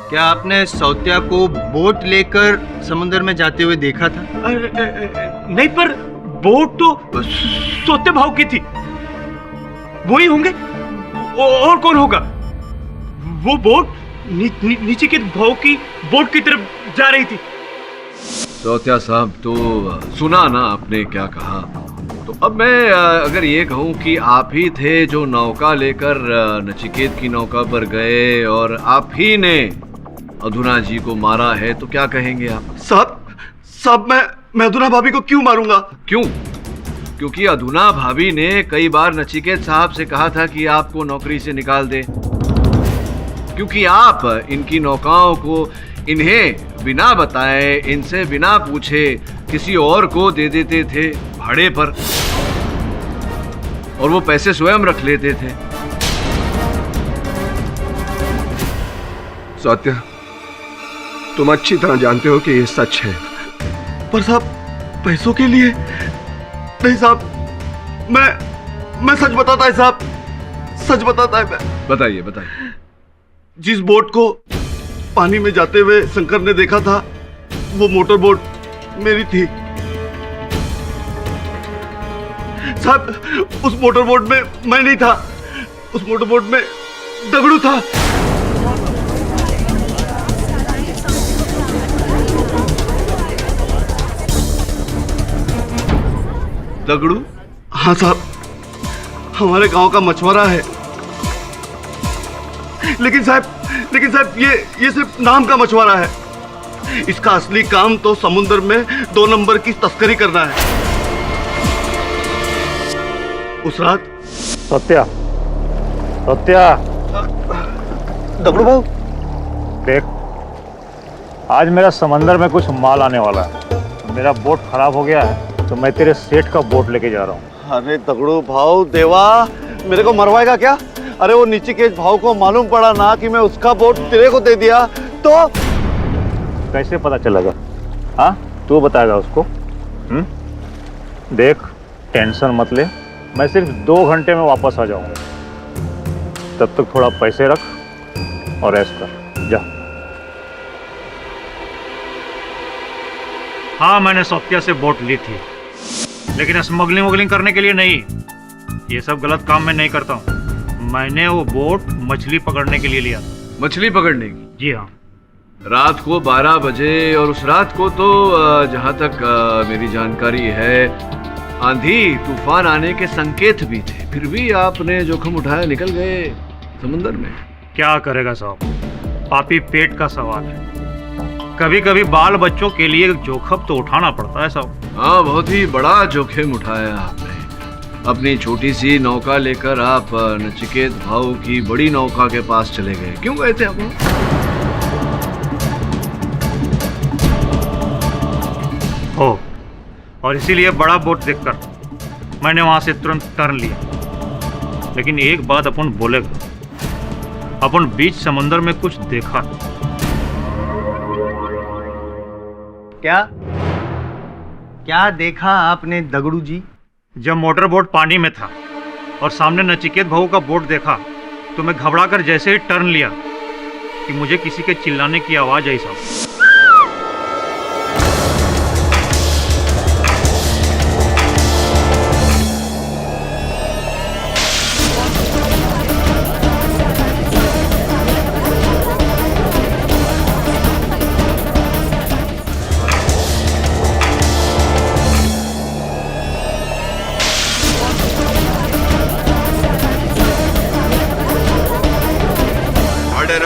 Speaker 4: क्या आपने सौतिया को बोट लेकर समुद्र में जाते हुए देखा था?
Speaker 8: नहीं, पर बोट तो सोते भाव की थी। वही होंगे, और कौन होगा? वो बोट नीचे के भाव की बोट की तरफ जा रही थी।
Speaker 5: सौतिया साहब, तो सुना ना आपने क्या कहा? तो अब मैं अगर ये कहूँ कि आप ही थे जो नौका लेकर नचिकेत की नौका पर गए और आप ही ने अधुना जी को मारा है, तो क्या कहेंगे आप?
Speaker 7: साहब मैं अधुना भाभी को क्यों मारूंगा?
Speaker 5: क्यों? क्योंकि अधुना भाभी ने कई बार नचिकेत साहब से कहा था कि आपको नौकरी से निकाल दे, क्योंकि आप इनकी नौकाओं को इन्हें बिना बताए, इनसे बिना पूछे किसी और को दे देते थे भाड़े पर, और वो पैसे स्वयं रख लेते थे।
Speaker 2: सौत्या, तुम अच्छी तरह जानते हो कि ये सच है।
Speaker 7: पर साहब, पैसों के लिए नहीं साहब, मैं सच बताता है साहब, सच बताता है मैं।
Speaker 5: बताइए बताइए।
Speaker 7: जिस बोट को पानी में जाते हुए शंकर ने देखा था, वो मोटर बोट मेरी थी साहब। उस मोटर बोट में मैं नहीं था, उस मोटर बोट में दगड़ू था।
Speaker 5: दगड़ू?
Speaker 7: हाँ साहब, हमारे गांव का मछुआरा है। लेकिन साहब ये सिर्फ नाम का मछुआरा है। इसका असली काम तो समुद्र में 2 नंबर की तस्करी करना है। उस रात
Speaker 11: सत्या
Speaker 7: दगड़ू भाऊ,
Speaker 11: देख, आज मेरा समंदर में कुछ माल आने वाला है। मेरा बोट खराब हो गया है तो मैं तेरे सेठ का बोट लेके जा रहा हूँ।
Speaker 7: अरे दगड़ू भाऊ देवा, मेरे को मरवाएगा क्या? अरे वो नीचिकेत भाव को मालूम पड़ा ना कि मैं उसका बोट तेरे को दे दिया तो
Speaker 11: कैसे पता चलेगा? हाँ, तू बताएगा उसको। देख, टेंशन मत ले, मैं सिर्फ 2 घंटे में वापस आ जाऊंगा। तब तक थोड़ा पैसे रख और रेस्ट कर, जा। हाँ, मैंने सौत्या से बोट ली थी, लेकिन स्मगलिंग करने के लिए नहीं। ये सब गलत काम मैं नहीं करता हूँ। मैंने वो बोट मछली पकड़ने के लिए लिया था।
Speaker 5: मछली पकड़ने की?
Speaker 11: जी हाँ।
Speaker 5: रात को 12 बजे, और उस रात को तो जहाँ तक मेरी जानकारी है, आंधी तूफान आने के संकेत भी थे, फिर भी आपने जोखिम उठाया, निकल गए समुद्र में।
Speaker 11: क्या करेगा साहब, पापी पेट का सवाल है। कभी कभी बाल बच्चों के लिए जोखिम तो उठाना पड़ता है साहब।
Speaker 5: हाँ, बहुत ही बड़ा जोखिम उठाया आपने। अपनी छोटी सी नौका लेकर आप नचिकेत भाऊ की बड़ी नौका के पास चले गए। क्यों गए थे आप?
Speaker 11: हो, और इसीलिए बड़ा बोट देखकर मैंने वहां से तुरंत टर्न लिया। लेकिन एक बात अपन बोलेगा, अपन बीच समुद्र में कुछ देखा।
Speaker 4: क्या देखा आपने दगड़ू जी?
Speaker 11: जब मोटर बोट पानी में था और सामने नचिकेत भाऊ का बोट देखा तो मैं घबराकर जैसे ही टर्न लिया कि मुझे किसी के चिल्लाने की आवाज आई साहब।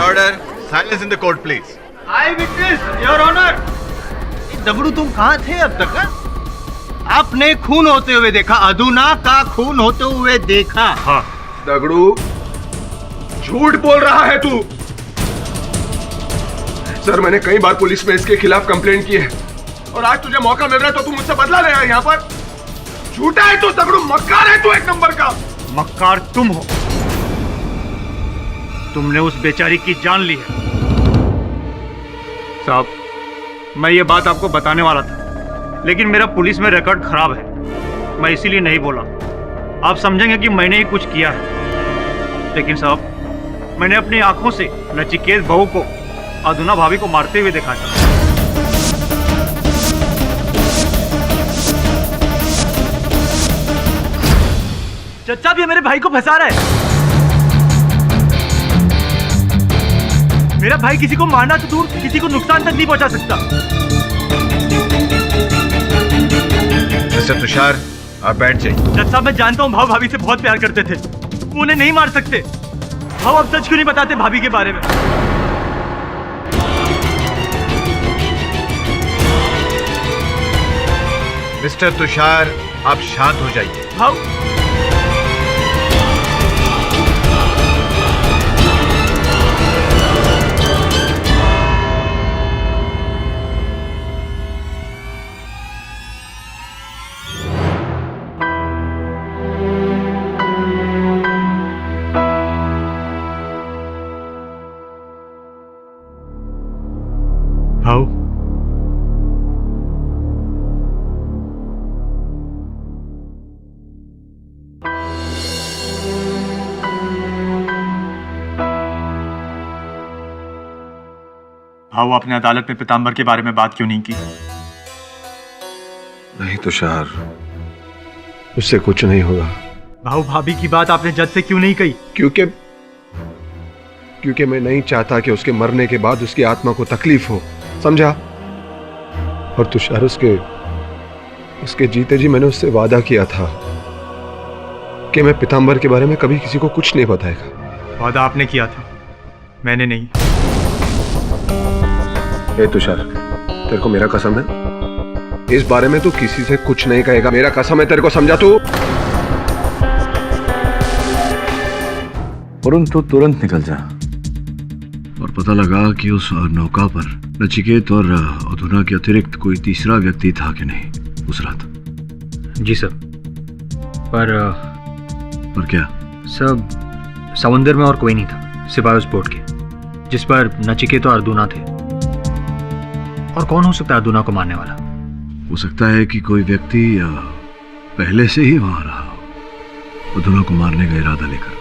Speaker 4: Order. Silence in the court, please. I witness, Your Honor. Dagdu, तुम कहाँ थे अब तक? आपने खून होते हुए देखा, अधुना का खून होते हुए देखा।
Speaker 11: हाँ।
Speaker 2: दगड़ू, झूठ बोल रहा है तू। सर, मैंने कई बार पुलिस में इसके खिलाफ कंप्लेंट की है, और आज तुझे मौका मिल रहा है तो तू मुझसे बदला ले रहा है यहाँ पर। झूठा है तू दगड़ू, मक्कार है तू, 1 नंबर का।
Speaker 11: मक्कार तुम हो। तुमने उस बेचारी की जान ली है। साहब, मैं ये बात आपको बताने वाला था, लेकिन मेरा पुलिस में रिकॉर्ड खराब है, मैं इसीलिए नहीं बोला। आप समझेंगे कि मैंने ही कुछ किया है। लेकिन साहब, मैंने अपनी आंखों से नचिकेत बहू को अधुना भाभी को मारते हुए देखा था।
Speaker 8: चचा भी मेरे भाई को फंसा रहा है। मेरा भाई किसी को मारना तो दूर, किसी को नुकसान तक नहीं पहुंचा सकता।
Speaker 4: मिस्टर तुषार, आप बैठ जाइए।
Speaker 8: चचा, मैं जानता हूँ भाव भाभी से बहुत प्यार करते थे, वो उन्हें नहीं मार सकते। भाव अब सच क्यों नहीं बताते भाभी के बारे में?
Speaker 4: मिस्टर तुषार,
Speaker 5: आप शांत हो जाइए।
Speaker 8: भाव भाव भाव आपने अदालत में पीताम्बर के बारे में बात क्यों नहीं की?
Speaker 6: नहीं तुषार, उससे कुछ नहीं होगा।
Speaker 11: भाव भाभी की बात आपने जज से क्यों नहीं कही?
Speaker 6: क्योंकि मैं नहीं चाहता कि उसके मरने के बाद उसकी आत्मा को तकलीफ हो, समझा? और तुषार, उसके जीते जी मैंने उससे वादा किया था कि मैं पीताम्बर के बारे में कभी किसी को कुछ नहीं बताएगा।
Speaker 11: वादा आपने किया था, मैंने नहीं।
Speaker 6: ए तुषार, तेरे को मेरा कसम है, इस बारे में तू किसी से कुछ नहीं कहेगा। मेरा कसम है तेरे को, समझा तू?
Speaker 5: वरुण, तू तुरंत निकल जा। और पता लगा कि उस नौका पर नचिकेत और अधुना के अतिरिक्त कोई तीसरा व्यक्ति था कि नहीं उस रात?
Speaker 12: जी सर। पर
Speaker 5: क्या?
Speaker 12: सब समुंदर में और कोई नहीं था सिवाय उस बोट के जिस पर नचिकेत और अर्जुना थे। और कौन हो सकता है अर्जुना को मारने वाला?
Speaker 5: हो सकता है कि कोई व्यक्ति पहले से ही वहां रहा हो, अर्जुना को मारने का इरादा लेकर।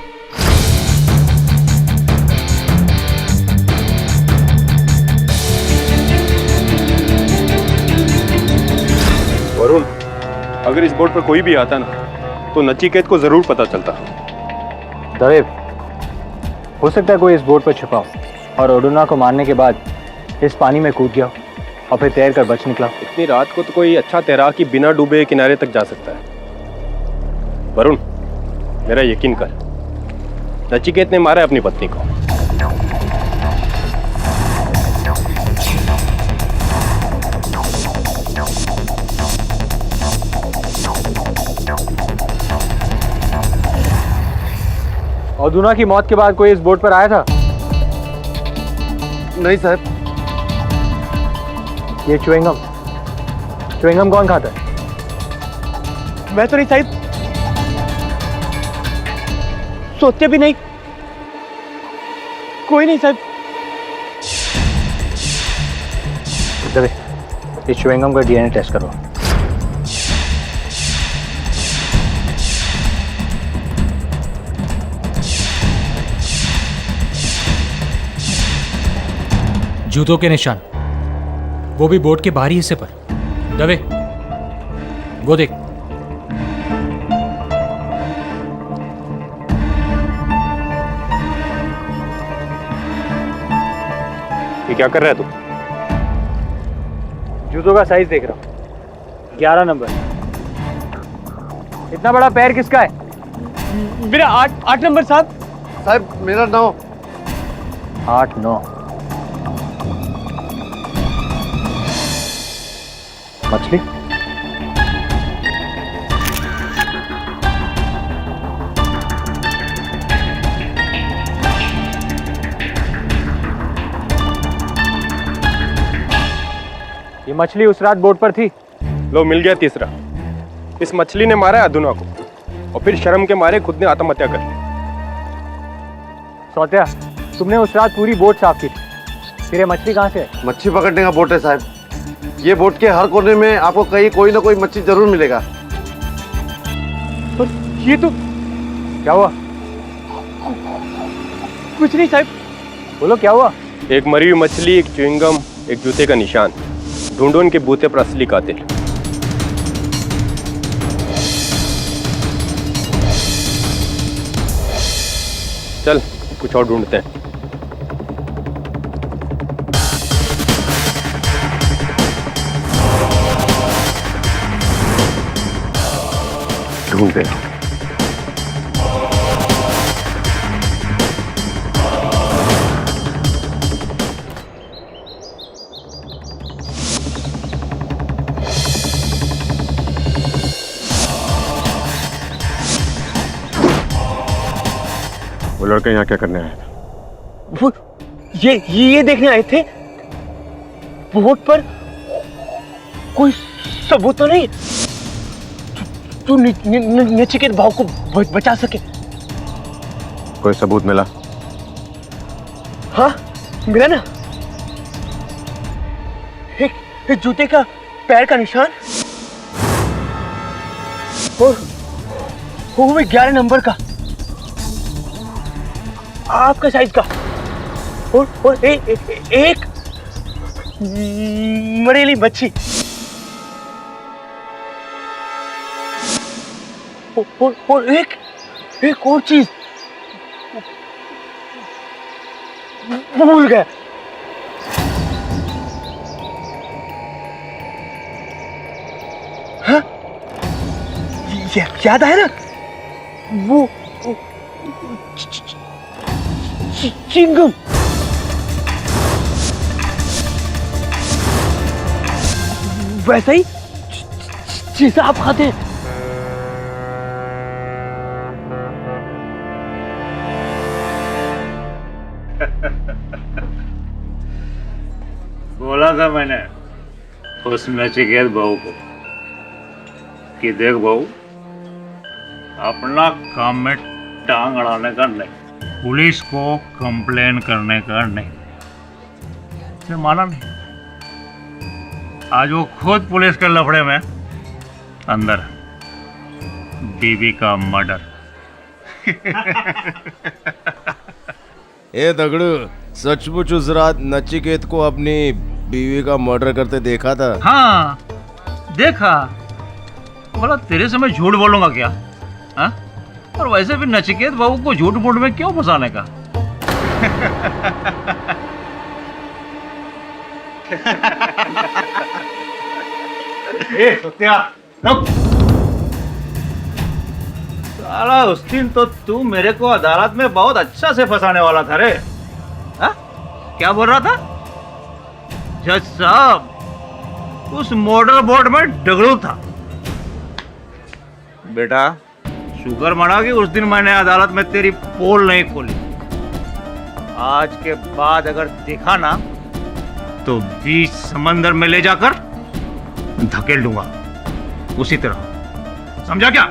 Speaker 13: वरुण, अगर इस बोट पर कोई भी आता ना तो नचिकेत को जरूर पता चलता।
Speaker 12: दवे, हो सकता है कोई इस बोट पर छिपा हो और अर्जुना को मारने के बाद इस पानी में कूद गया और फिर तैर कर बच निकला।
Speaker 13: इतनी रात को तो कोई अच्छा तैराक ही बिना डूबे किनारे तक जा सकता है। वरुण, मेरा यकीन कर, नचिकेत ने मारा है अपनी पत्नी को।
Speaker 12: अर्जुना की मौत के बाद कोई इस बोट पर आया था?
Speaker 7: नहीं साहब।
Speaker 12: ये च्युइंगम कौन खाता है?
Speaker 8: मैं तो नहीं साहिब, सोचते भी नहीं। कोई नहीं साहब।
Speaker 12: दवे, ये च्युइंगम का डीएनए टेस्ट करो।
Speaker 14: जूतों के निशान, वो भी बोट के बाहरी हिस्से पर। दवे, वो देख।
Speaker 13: ये क्या कर रहा है तू?
Speaker 12: जूतों का साइज देख रहा हूं। 11 नंबर। इतना बड़ा पैर किसका है?
Speaker 8: मेरा 8 नंबर साहब।
Speaker 7: साहब मेरा 9।
Speaker 12: 8, 9। मछली? ये मछली उस रात बोट पर थी।
Speaker 13: लो, मिल गया तीसरा। इस मछली ने मारा है अधुना को और फिर शर्म के मारे खुद ने आत्महत्या कर ली।
Speaker 12: सौत्या, तुमने उस रात पूरी बोट साफ की थी, फिर ये मछली कहाँ से है?
Speaker 7: मच्छी पकड़ने का बोट है साहब। ये बोट के हर कोने में आपको कहीं कोई ना कोई मच्छी जरूर मिलेगा।
Speaker 8: पर ये तो
Speaker 12: क्या हुआ?
Speaker 8: कुछ नहीं साहब।
Speaker 12: बोलो क्या हुआ?
Speaker 13: एक मरी हुई मछली, एक च्युइंगम, एक जूते का निशान। ढूंढो इनके बूते पर असली कातिल। चल, कुछ और ढूंढते हैं।
Speaker 6: ढूंढते हैं।
Speaker 13: वो लड़का यहाँ क्या करने आया था?
Speaker 8: वो ये देखने आए थे। बोट पर कोई सबूत तो नहीं तू नचिकेत भाव को बचा सके?
Speaker 13: कोई सबूत मिला?
Speaker 8: हाँ मिला ना, एक जूते का पैर का निशान और वो भी 11 नंबर का, आपका साइज का, और एक मरेली मच्छी और एक और चीज भूल गया। हाँ? याद आया ना, वो चिंगम। वैसा ही चीज आप खाते हैं।
Speaker 11: बोला था मैंने उस नचिकेत बहू को कि देख बहू, अपना काम में टांग अड़ाने का नहीं, पुलिस को कंप्लेन करने का नहीं। उसने माना नहीं। आज वो खुद पुलिस के लफड़े में अंदर, बीबी का मर्डर।
Speaker 2: ए दगड़ू, सचमुच उस रात नचिकेत को अपनी बीवी का मर्डर करते देखा था?
Speaker 11: हाँ देखा। बोला तेरे से मैं झूठ बोलूंगा क्या? हाँ? और वैसे भी नचिकेत बाबू को झूठ मूठ में क्यों फंसाने का?
Speaker 4: ए सत्या, रुक।
Speaker 11: साला उस दिन तो तू मेरे को अदालत में बहुत अच्छा से फंसाने वाला था रे। हाँ? क्या बोल रहा था? जज साहब, उस मोटर बोट में डगड़ू था। बेटा शुक्र मना कि उस दिन मैंने अदालत में तेरी पोल नहीं खोली। आज के बाद अगर देखा ना तो बीच समंदर में ले जाकर धकेल दूंगा, उसी तरह। समझा क्या?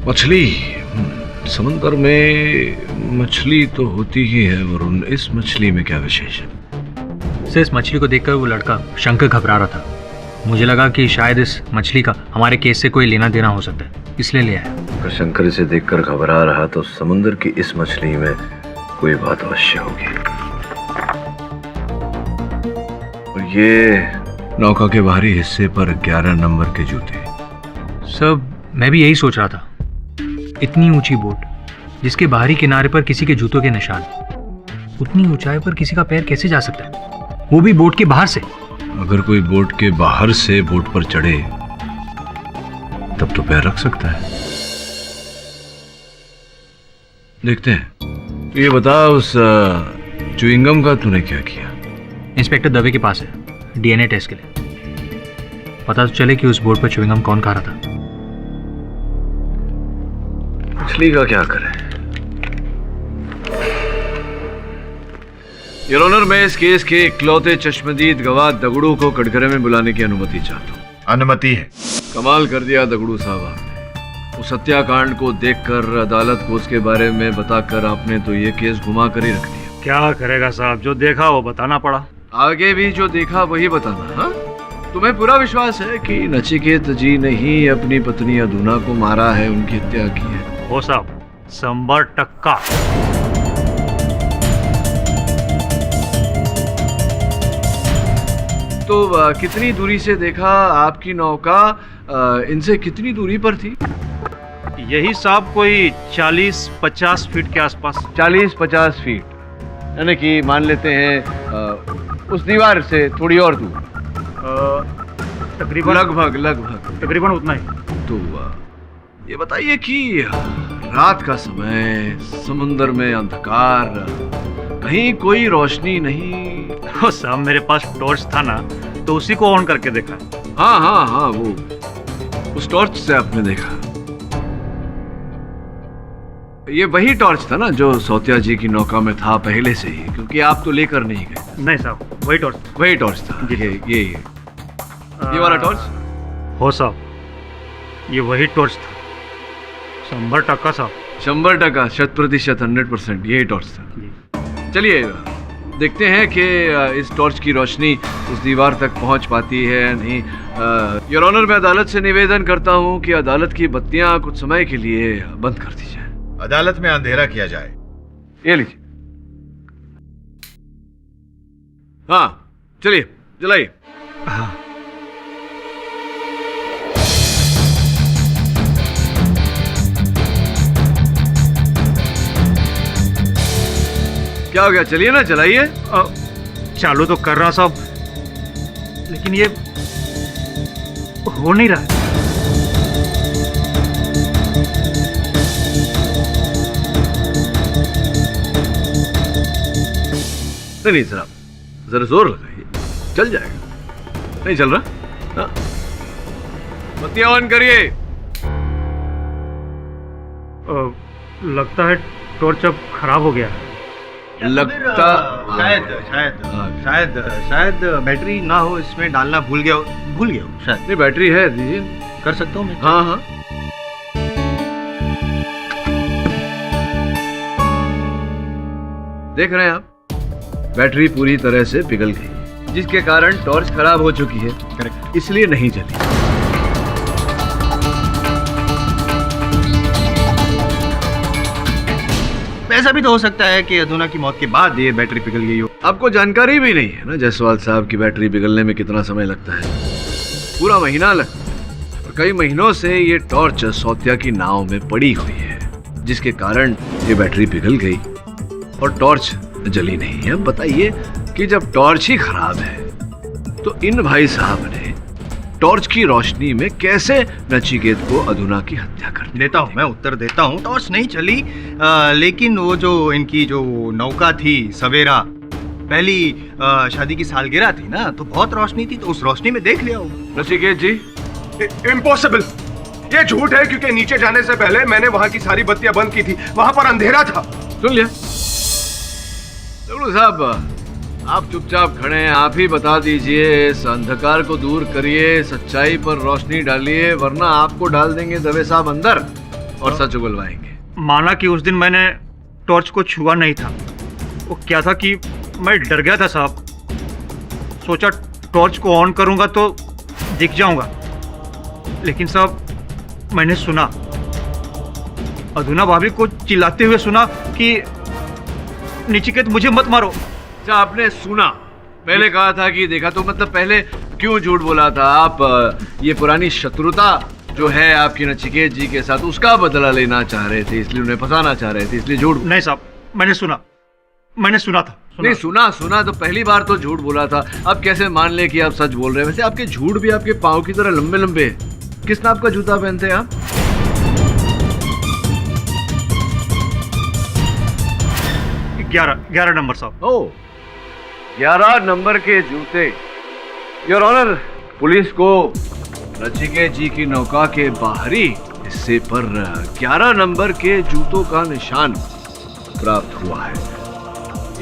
Speaker 5: मछली, समंदर में मछली तो होती ही है वरुण, इस मछली में क्या विशेष है?
Speaker 14: सर, इस मछली को देखकर वो लड़का शंकर घबरा रहा था। मुझे लगा कि शायद इस मछली का हमारे केस से कोई लेना देना हो सकता है, इसलिए ले आया।
Speaker 6: अगर शंकर इसे देखकर घबरा रहा तो समुद्र की इस मछली में कोई बात अवश्य होगी। और ये
Speaker 5: नौका के बाहरी हिस्से पर 11 नंबर के जूते।
Speaker 14: सब मैं भी यही सोच रहा था। इतनी ऊंची बोट जिसके बाहरी किनारे पर किसी के जूतों के निशान, उतनी ऊंचाई पर किसी का पैर कैसे जा सकता है, वो भी बोट के बाहर से?
Speaker 5: अगर कोई बोट के बाहर से बोट पर चढ़े तब तो पैर रख सकता है। देखते हैं। तो ये बता, उस च्युइंगम का तूने क्या किया?
Speaker 14: इंस्पेक्टर दवे के पास है डीएनए टेस्ट के लिए। पता तो चले कि उस बोट पर च्युइंगम कौन खा रहा था।
Speaker 6: मछली का क्या करें?
Speaker 5: योर ऑनर, मैं इस केस के इकलौते चश्मदीद गवाह दगड़ू को कटघरे में बुलाने की अनुमति चाहता हूँ।
Speaker 4: अनुमति है।
Speaker 5: कमाल कर दिया दगड़ू साहब आपने। उस हत्याकांड को देखकर, अदालत को उसके बारे में बताकर आपने तो ये केस घुमा कर ही रख दिया।
Speaker 11: क्या करेगा साहब, जो देखा वो बताना पड़ा।
Speaker 5: आगे भी जो देखा वही बताना। हाँ, तुम्हें पूरा विश्वास है कि नचिकेत जी ने ही अपनी पत्नी अधुना को मारा है, उनकी हत्या की है?
Speaker 11: हो साहब, 100%।
Speaker 5: तो कितनी दूरी से देखा? आपकी नौका इनसे कितनी दूरी पर थी?
Speaker 11: यही साहब कोई 40-50 फीट के आसपास।
Speaker 6: 40-50 फीट, यानी कि मान लेते हैं उस दीवार से थोड़ी और दूर।
Speaker 11: तकरीबन
Speaker 5: लगभग
Speaker 11: उतना ही।
Speaker 5: तो ये बताइए कि रात का समय, समुंदर में अंधकार, कहीं कोई रोशनी नहीं,
Speaker 11: ओ साहब मेरे पास टॉर्च था ना, तो उसी को ऑन करके देखा।
Speaker 5: हाँ हाँ हाँ, वो उस टॉर्च से आपने देखा। ये वही टॉर्च था ना जो सौतिया जी की नौका में था पहले से ही, क्योंकि आप तो लेकर नहीं गए।
Speaker 11: नहीं साहब, वही टॉर्च
Speaker 5: था। ये वाला टॉर्च?
Speaker 11: हो साहब, ये वही टॉर्च था। 100% साहब।
Speaker 5: 100%, 100%, 100%, यही टॉर्च था। चलिए देखते हैं कि इस टॉर्च की रोशनी उस दीवार तक पहुंच पाती है या नहीं। योर ऑनर, मैं अदालत से निवेदन करता हूं कि अदालत की बत्तियां कुछ समय के लिए बंद कर दी जाए।
Speaker 4: अदालत में अंधेरा किया जाए।
Speaker 5: ये लीजिए। हाँ चलिए, जलाइए।
Speaker 11: हाँ।
Speaker 5: क्या हो गया? चलिए ना, चलाइए।
Speaker 11: चालू तो कर रहा साहब, लेकिन ये हो नहीं रहा।
Speaker 5: नहीं साहब, जरा जोर लगाइए, चल जाएगा। नहीं चल रहा? हाँ। बत्तियां ऑन करिए।
Speaker 11: लगता है टॉर्च अब खराब हो गया।
Speaker 4: लगता शायद बैटरी ना हो, इसमें डालना भूल गया हो शायद।
Speaker 5: नहीं, बैटरी है, दीजिए।
Speaker 4: कर सकता हूँ मैं?
Speaker 5: हाँ हाँ। देख रहे हैं आप, बैटरी पूरी तरह से पिघल गई, जिसके कारण टॉर्च खराब हो चुकी है। करेक्ट, इसलिए नहीं जली।
Speaker 4: ऐसा भी तो हो सकता है कि अधूना की मौत के बाद ये बैटरी पिघल गई हो।
Speaker 5: आपको जानकारी भी नहीं है ना जायसवाल साहब की बैटरी पिघलने में कितना समय लगता है। पूरा महीना लगता है, और कई महीनों से ये टॉर्च सौतिया की नाव में पड़ी हुई है, जिसके कारण ये बैटरी पिघल गई और टॉर्च जली नहीं है। अब बताइए कि जब टॉर्च ही खराब है तो इन भाई साहब ने टॉर्च की रोशनी में कैसे नचिकेत को अधूना की हत्या कर दी?
Speaker 4: देता हूँ, मैं उत्तर देता हूँ। टॉर्च नहीं चली, लेकिन वो जो इनकी जो नौका थी सवेरा, पहली शादी की सालगिरह थी ना, तो बहुत रोशनी थी, तो उस रोशनी में देख लिया होगा।
Speaker 5: नचिकेत जी,
Speaker 2: इम्पॉसिबल, ये झूठ है, क्योंकि नीचे जाने से पहले मैंने वहां की सारी बत्तियां बंद की थी, वहां पर अंधेरा था।
Speaker 5: सुन लिया साहब, आप चुपचाप खड़े हैं, आप ही बता दीजिए, इस अंधकार को दूर करिए, सच्चाई पर रोशनी डालिए, वरना आपको डाल देंगे दवे साहब अंदर और सच उगलवाएंगे।
Speaker 11: माना कि उस दिन मैंने टॉर्च को छुआ नहीं था, वो क्या था कि मैं डर गया था साहब। सोचा टॉर्च को ऑन करूंगा तो दिख जाऊंगा, लेकिन साहब मैंने सुना, अधूना भाभी को चिल्लाते हुए सुना कि नचिकेत मुझे मत मारो।
Speaker 5: अच्छा, आपने सुना? पहले कहा था कि देखा, तो मतलब पहले क्यों झूठ बोला था आप? ये पुरानी शत्रुता जो है आपकी नचिकेत जी के साथ, उसका बदला लेना चाह रहे थे, इसलिए उन्हें फंसाना चाह रहे थे, इसलिए झूठ?
Speaker 11: नहीं साहब, मैंने सुना था।
Speaker 5: नहीं, सुना तो पहली बार तो झूठ बोला था, अब कैसे मान ले कि आप सच बोल रहे हैं? वैसे आपके झूठ भी आपके पाँव की तरह लंबे लंबे हैं। किस नाप का जूता पहनते हैं आप?
Speaker 11: ग्यारह नंबर साहब।
Speaker 5: ओह, 11 नंबर के जूते। योर ऑनर, पुलिस को नचिकेत जी की नौका के बाहरी हिस्से पर 11 नंबर के जूतों का निशान प्राप्त हुआ है।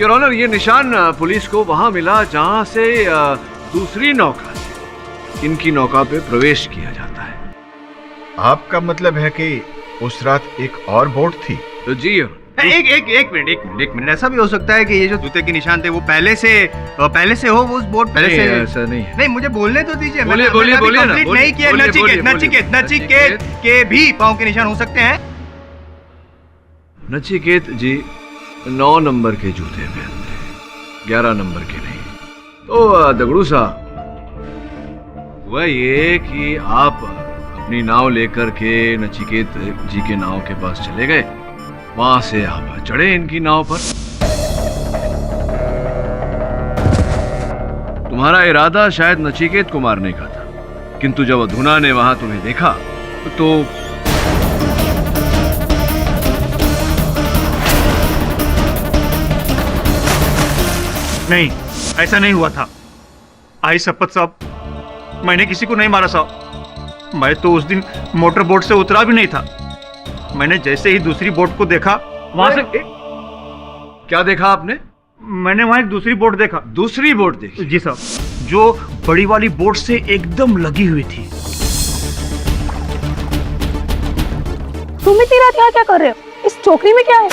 Speaker 5: योर ऑनर, ये निशान पुलिस को वहां मिला जहां से दूसरी नौका से इनकी नौका पे प्रवेश किया जाता है।
Speaker 4: आपका मतलब है कि उस रात एक और बोट थी?
Speaker 5: तो जी
Speaker 4: एक मिनट, ऐसा भी हो सकता है कि ये जो जूते के निशान थे वो पहले से हो, वो उस बोट पहले से?
Speaker 5: ऐसा नहीं है।
Speaker 4: नहीं, मुझे बोलने तो दीजिए।
Speaker 5: बोलिए ना।
Speaker 4: नहीं किया। नचिकेत के भी पाँव के निशान हो सकते हैं?
Speaker 5: नचिकेत जी 9 नंबर के जूते पहनते, 11 नंबर के नहीं। तो दगड़ू साहब, वह ये कि आप अपनी नाव लेकर के नचिकेत जी के नाव के पास चले गए, वहां से आप चढ़े इनकी नाव पर। तुम्हारा इरादा शायद नचिकेत को मारने का था, किंतु जब अधूना ने वहां तुम्हें देखा तो
Speaker 11: नहीं, ऐसा नहीं हुआ था। आई शपथ साहब, मैंने किसी को नहीं मारा साहब। मैं तो उस दिन मोटर बोट से उतरा भी नहीं था। मैंने जैसे ही दूसरी बोट को देखा, वहां से
Speaker 5: क्या देखा आपने?
Speaker 11: मैंने वहां एक दूसरी बोट देखा।
Speaker 5: दूसरी बोट देखी?
Speaker 11: जी साहब, जो बड़ी वाली बोट से एकदम लगी हुई थी।
Speaker 1: तुम इतनी रात यहाँ क्या कर रहे हो? इस टोकरी में क्या है?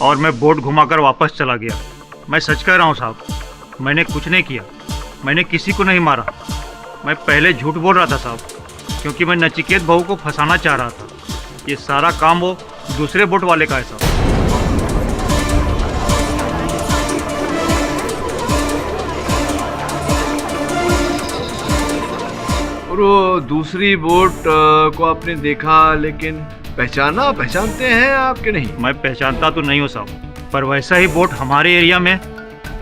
Speaker 11: और मैं बोट घुमाकर वापस चला गया। मैं सच कह रहा हूँ साहब, मैंने कुछ नहीं किया। मैंने किसी को नहीं मारा। मैं पहले झूठ बोल रहा था साहब, क्योंकि मैं नचिकेत बहू को फंसाना चाह रहा था। ये सारा काम वो दूसरे बोट वाले का है साहब।
Speaker 5: और वो दूसरी बोट को आपने देखा, लेकिन पहचानते हैं आप कि नहीं?
Speaker 11: मैं पहचानता तो नहीं हूँ साहब, पर वैसा ही बोट हमारे एरिया में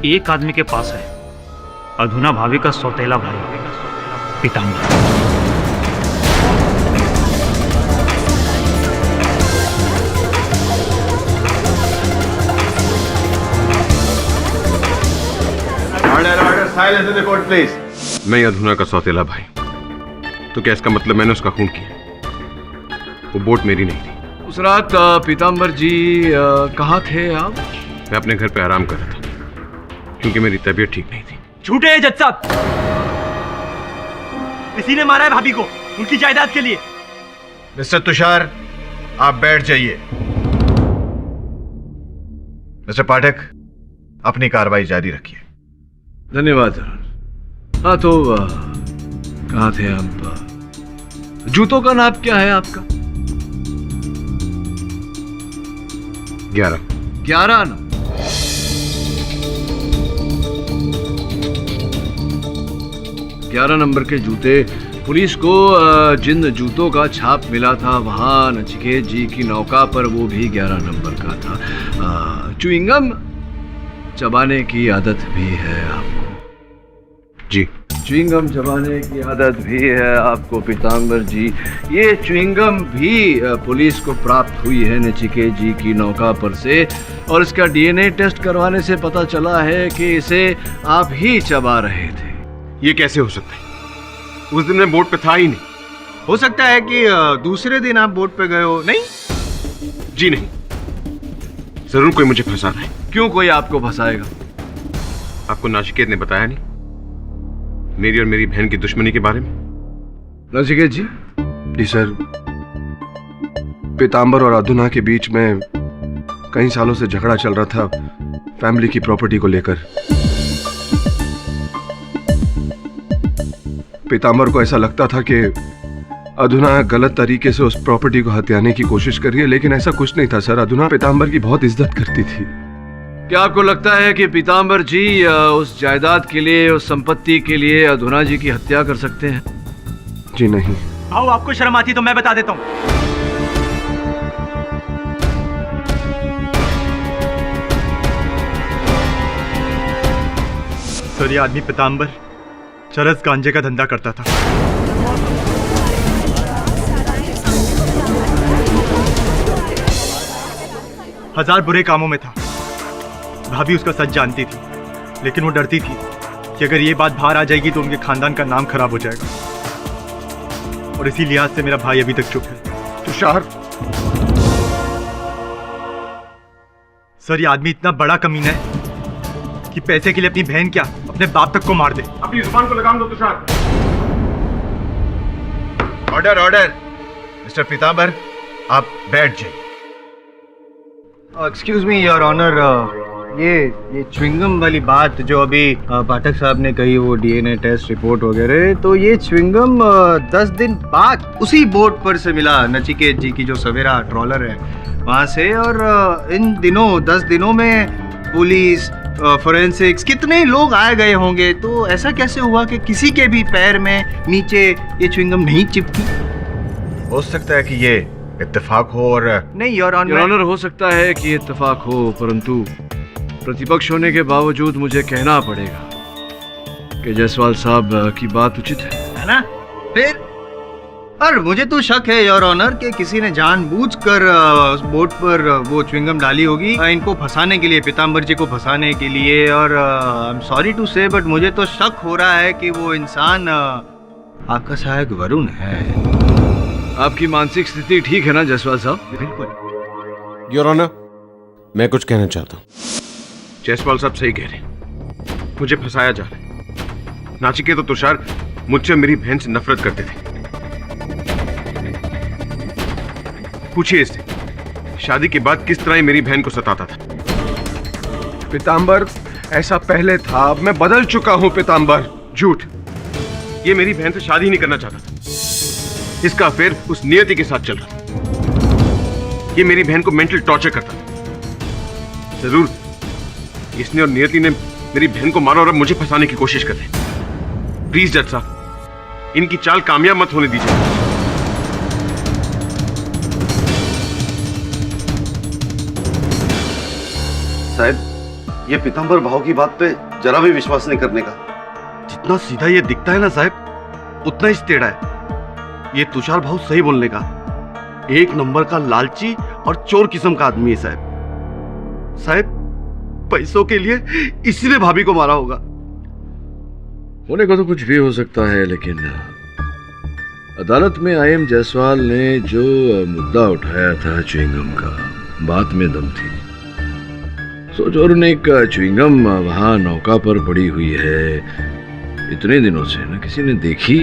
Speaker 11: एक आदमी के पास है। अधुना भाभी का सौतेला भाई Pitambar.
Speaker 6: Silence in the court please.
Speaker 13: मैं अधुना का सौतेला भाई, तो क्या इसका मतलब मैंने उसका खून किया? वो बोट मेरी नहीं थी।
Speaker 5: उस रात पीताम्बर जी कहाँ थे आप?
Speaker 13: मैं अपने घर पे आराम कर रहा था, क्योंकि मेरी तबीयत ठीक नहीं थी।
Speaker 8: झूठे हैं जज साहब, इसी ने मारा है भाभी को उनकी जायदाद के लिए।
Speaker 4: मिस्टर तुषार, आप बैठ जाइए। मिस्टर पाठक, अपनी कार्रवाई जारी रखिए।
Speaker 5: धन्यवाद अरुण। हाँ तो कहाँ थे आप? जूतों का नाप क्या है आपका? 11 ना? ग्यारह नंबर के जूते। पुलिस को जिन जूतों का छाप मिला था वहां नचिकेत जी की नौका पर वो भी 11 नंबर का था। च्युइंगम चबाने की आदत भी है आपको?
Speaker 13: जी।
Speaker 5: च्युइंगम चबाने की आदत भी है आपको पीताम्बर जी। ये च्युइंगम भी पुलिस को प्राप्त हुई है नचिकेत जी की नौका पर से, और इसका डीएनए टेस्ट करवाने से पता चला है कि इसे आप ही चबा रहे थे।
Speaker 13: ये कैसे हो सकता है? उस दिन मैं बोट पे था ही नहीं।
Speaker 4: हो सकता है कि दूसरे दिन आप बोट पे गए हो। नहीं
Speaker 13: जी नहीं, जरूर कोई मुझे फंसा रहा है।
Speaker 5: क्यों कोई आपको फंसाएगा?
Speaker 13: आपको नचिकेत ने बताया नहीं मेरी और मेरी बहन की दुश्मनी के बारे में?
Speaker 5: नचिकेत जी?
Speaker 2: जी सर, पीताम्बर और अधुना के बीच में कई सालों से झगड़ा चल रहा था फैमिली की प्रॉपर्टी को लेकर। पीताम्बर को ऐसा लगता था कि अधुना गलत तरीके से उस प्रॉपर्टी को हथियाने की कोशिश कर रही है, लेकिन ऐसा कुछ नहीं था सर। अधुना पीताम्बर की बहुत इज्जत करती थी।
Speaker 5: क्या आपको लगता है कि पीताम्बर जी उस जायदाद के लिए, उस संपत्ति के लिए अधुना जी की हत्या कर सकते हैं?
Speaker 2: जी नहीं।
Speaker 8: आओ, आपको शर्म आती तो मैं बता देता हूँ।
Speaker 11: सर, ये आदमी पीताम्बर चरस गांजे का धंधा करता था। हजार बुरे कामों में था। भाभी उसका सच जानती थी, लेकिन वो डरती थी कि अगर ये बात बाहर आ जाएगी तो उनके खानदान का नाम खराब हो जाएगा, और इसी लिहाज से मेरा भाई अभी तक चुप है।
Speaker 2: तुषार,
Speaker 11: सर, ये आदमी इतना बड़ा कमीना है कि पैसे के लिए अपनी बहन क्या, अपने बाप तक को मार दे।
Speaker 13: अपनी जुबान को लगाम दो Tushar.
Speaker 4: Order, order. Mister Pitambar, आप बैठ जाइए। एक्सक्यूज मी योर ऑनर, ये च्युइंगम वाली बात जो अभी पाठक साहब ने कही, वो डीएनए टेस्ट रिपोर्ट वगैरह, तो ये च्युइंगम 10 दिन बाद उसी बोट पर से मिला नचिकेत जी की जो सवेरा ट्रॉलर है वहाँ से। और इन दिनों 10 दिनों में पुलिस, फोरेंसिक्स, कितने लोग आए गए होंगे, तो ऐसा कैसे हुआ कि किसी के भी पैर में नीचे ये च्युइंगम नहीं चिपकी? हो सकता है कि ये इत्तेफाक हो। और नहीं योर
Speaker 5: ऑनर, हो सकता है कि इत्तेफाक हो, परंतु प्रतिपक्ष होने के बावजूद मुझे कहना पड़ेगा कि जायसवाल साहब की बात उचित है
Speaker 4: ना? फिर और मुझे तो शक है योर ऑनर कि किसी ने जानबूझकर उस बोट पर वो च्युइंगम डाली होगी इनको फंसाने के लिए, पीताम्बर जी को फंसाने के लिए। और आई एम सॉरी टू से बट मुझे तो शक हो रहा है कि वो इंसान आपका सहायक वरुण है।
Speaker 5: आपकी मानसिक स्थिति ठीक है ना जायसवाल साहब?
Speaker 4: बिल्कुल
Speaker 2: योर ऑनर, मैं कुछ कहना चाहता हूँ।
Speaker 13: जायसवाल साहब सही कह रहे हैं, मुझे फंसाया जा रहा है। नाचिकेत तो तुषार मुझसे मेरी बहन से नफरत करते थे। पूछिए इससे, शादी के बाद किस तरह मेरी बहन को सताता था। पीताम्बर, ऐसा पहले था, अब मैं बदल चुका हूं पीताम्बर। झूठ, ये मेरी बहन से शादी नहीं करना चाहता था। इसका अफेयर उस नियति के साथ चल रहा था। ये मेरी बहन को मेंटल टॉर्चर करता था। जरूर इसने और नियति ने मेरी बहन को मारा और अब मुझे फंसाने की कोशिश कर रहे हैं। प्लीज जज साहब, इनकी चाल कामयाब मत होने दीजिए।
Speaker 7: साहब, ये पीताम्बर भाव की बात पे जरा भी विश्वास नहीं करने का। जितना सीधा ये दिखता है ना साहब, उतना ही टेढ़ा है। ये तुषार भाव सही बोलने का, एक नंबर का लालची और चोर किस्म का आदमी है साहब। साहब, पैसों के लिए इसी ने भाभी को मारा होगा।
Speaker 5: होने को तो कुछ भी हो सकता है, लेकिन अदालत में आईएम जायसवाल ने जो मुद्दा उठाया था च्युइंगम का, बात में दम थी। सोचो, उन्होंने एक च्युइंगम वहां नौका पर पड़ी हुई है इतने दिनों से, न किसी ने देखी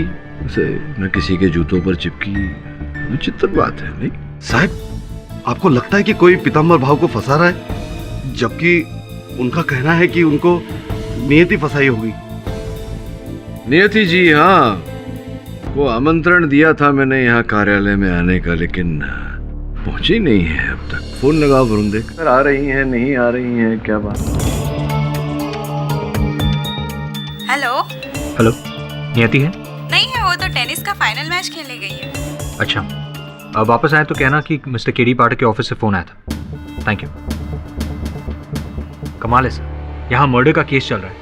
Speaker 5: उसे, न किसी के जूतों पर चिपकी। विचित्र बात है नहीं
Speaker 7: साहब? आपको लगता है कि कोई पीताम्बर भाव को फंसा रहा है, जबकि उनका कहना है कि उनको नियति फंसाई होगी।
Speaker 5: नियति जी, हाँ, वो आमंत्रण दिया था मैंने यहाँ कार्यालय में आने का, लेकिन पहुंची नहीं है अब तक। फोन लगा वरुण, देखकर आ रही हैं, नहीं आ रही हैं, क्या बात?
Speaker 15: हेलो
Speaker 14: हेलो, नियति है?
Speaker 15: नहीं है, वो तो टेनिस का फाइनल मैच खेलने गई है।
Speaker 14: अच्छा, अब वापस आए तो कहना कि मिस्टर केडी पाठक के ऑफिस से फोन आया था। Thank you. कमाल है सर, यहाँ मर्डर का केस चल रहा है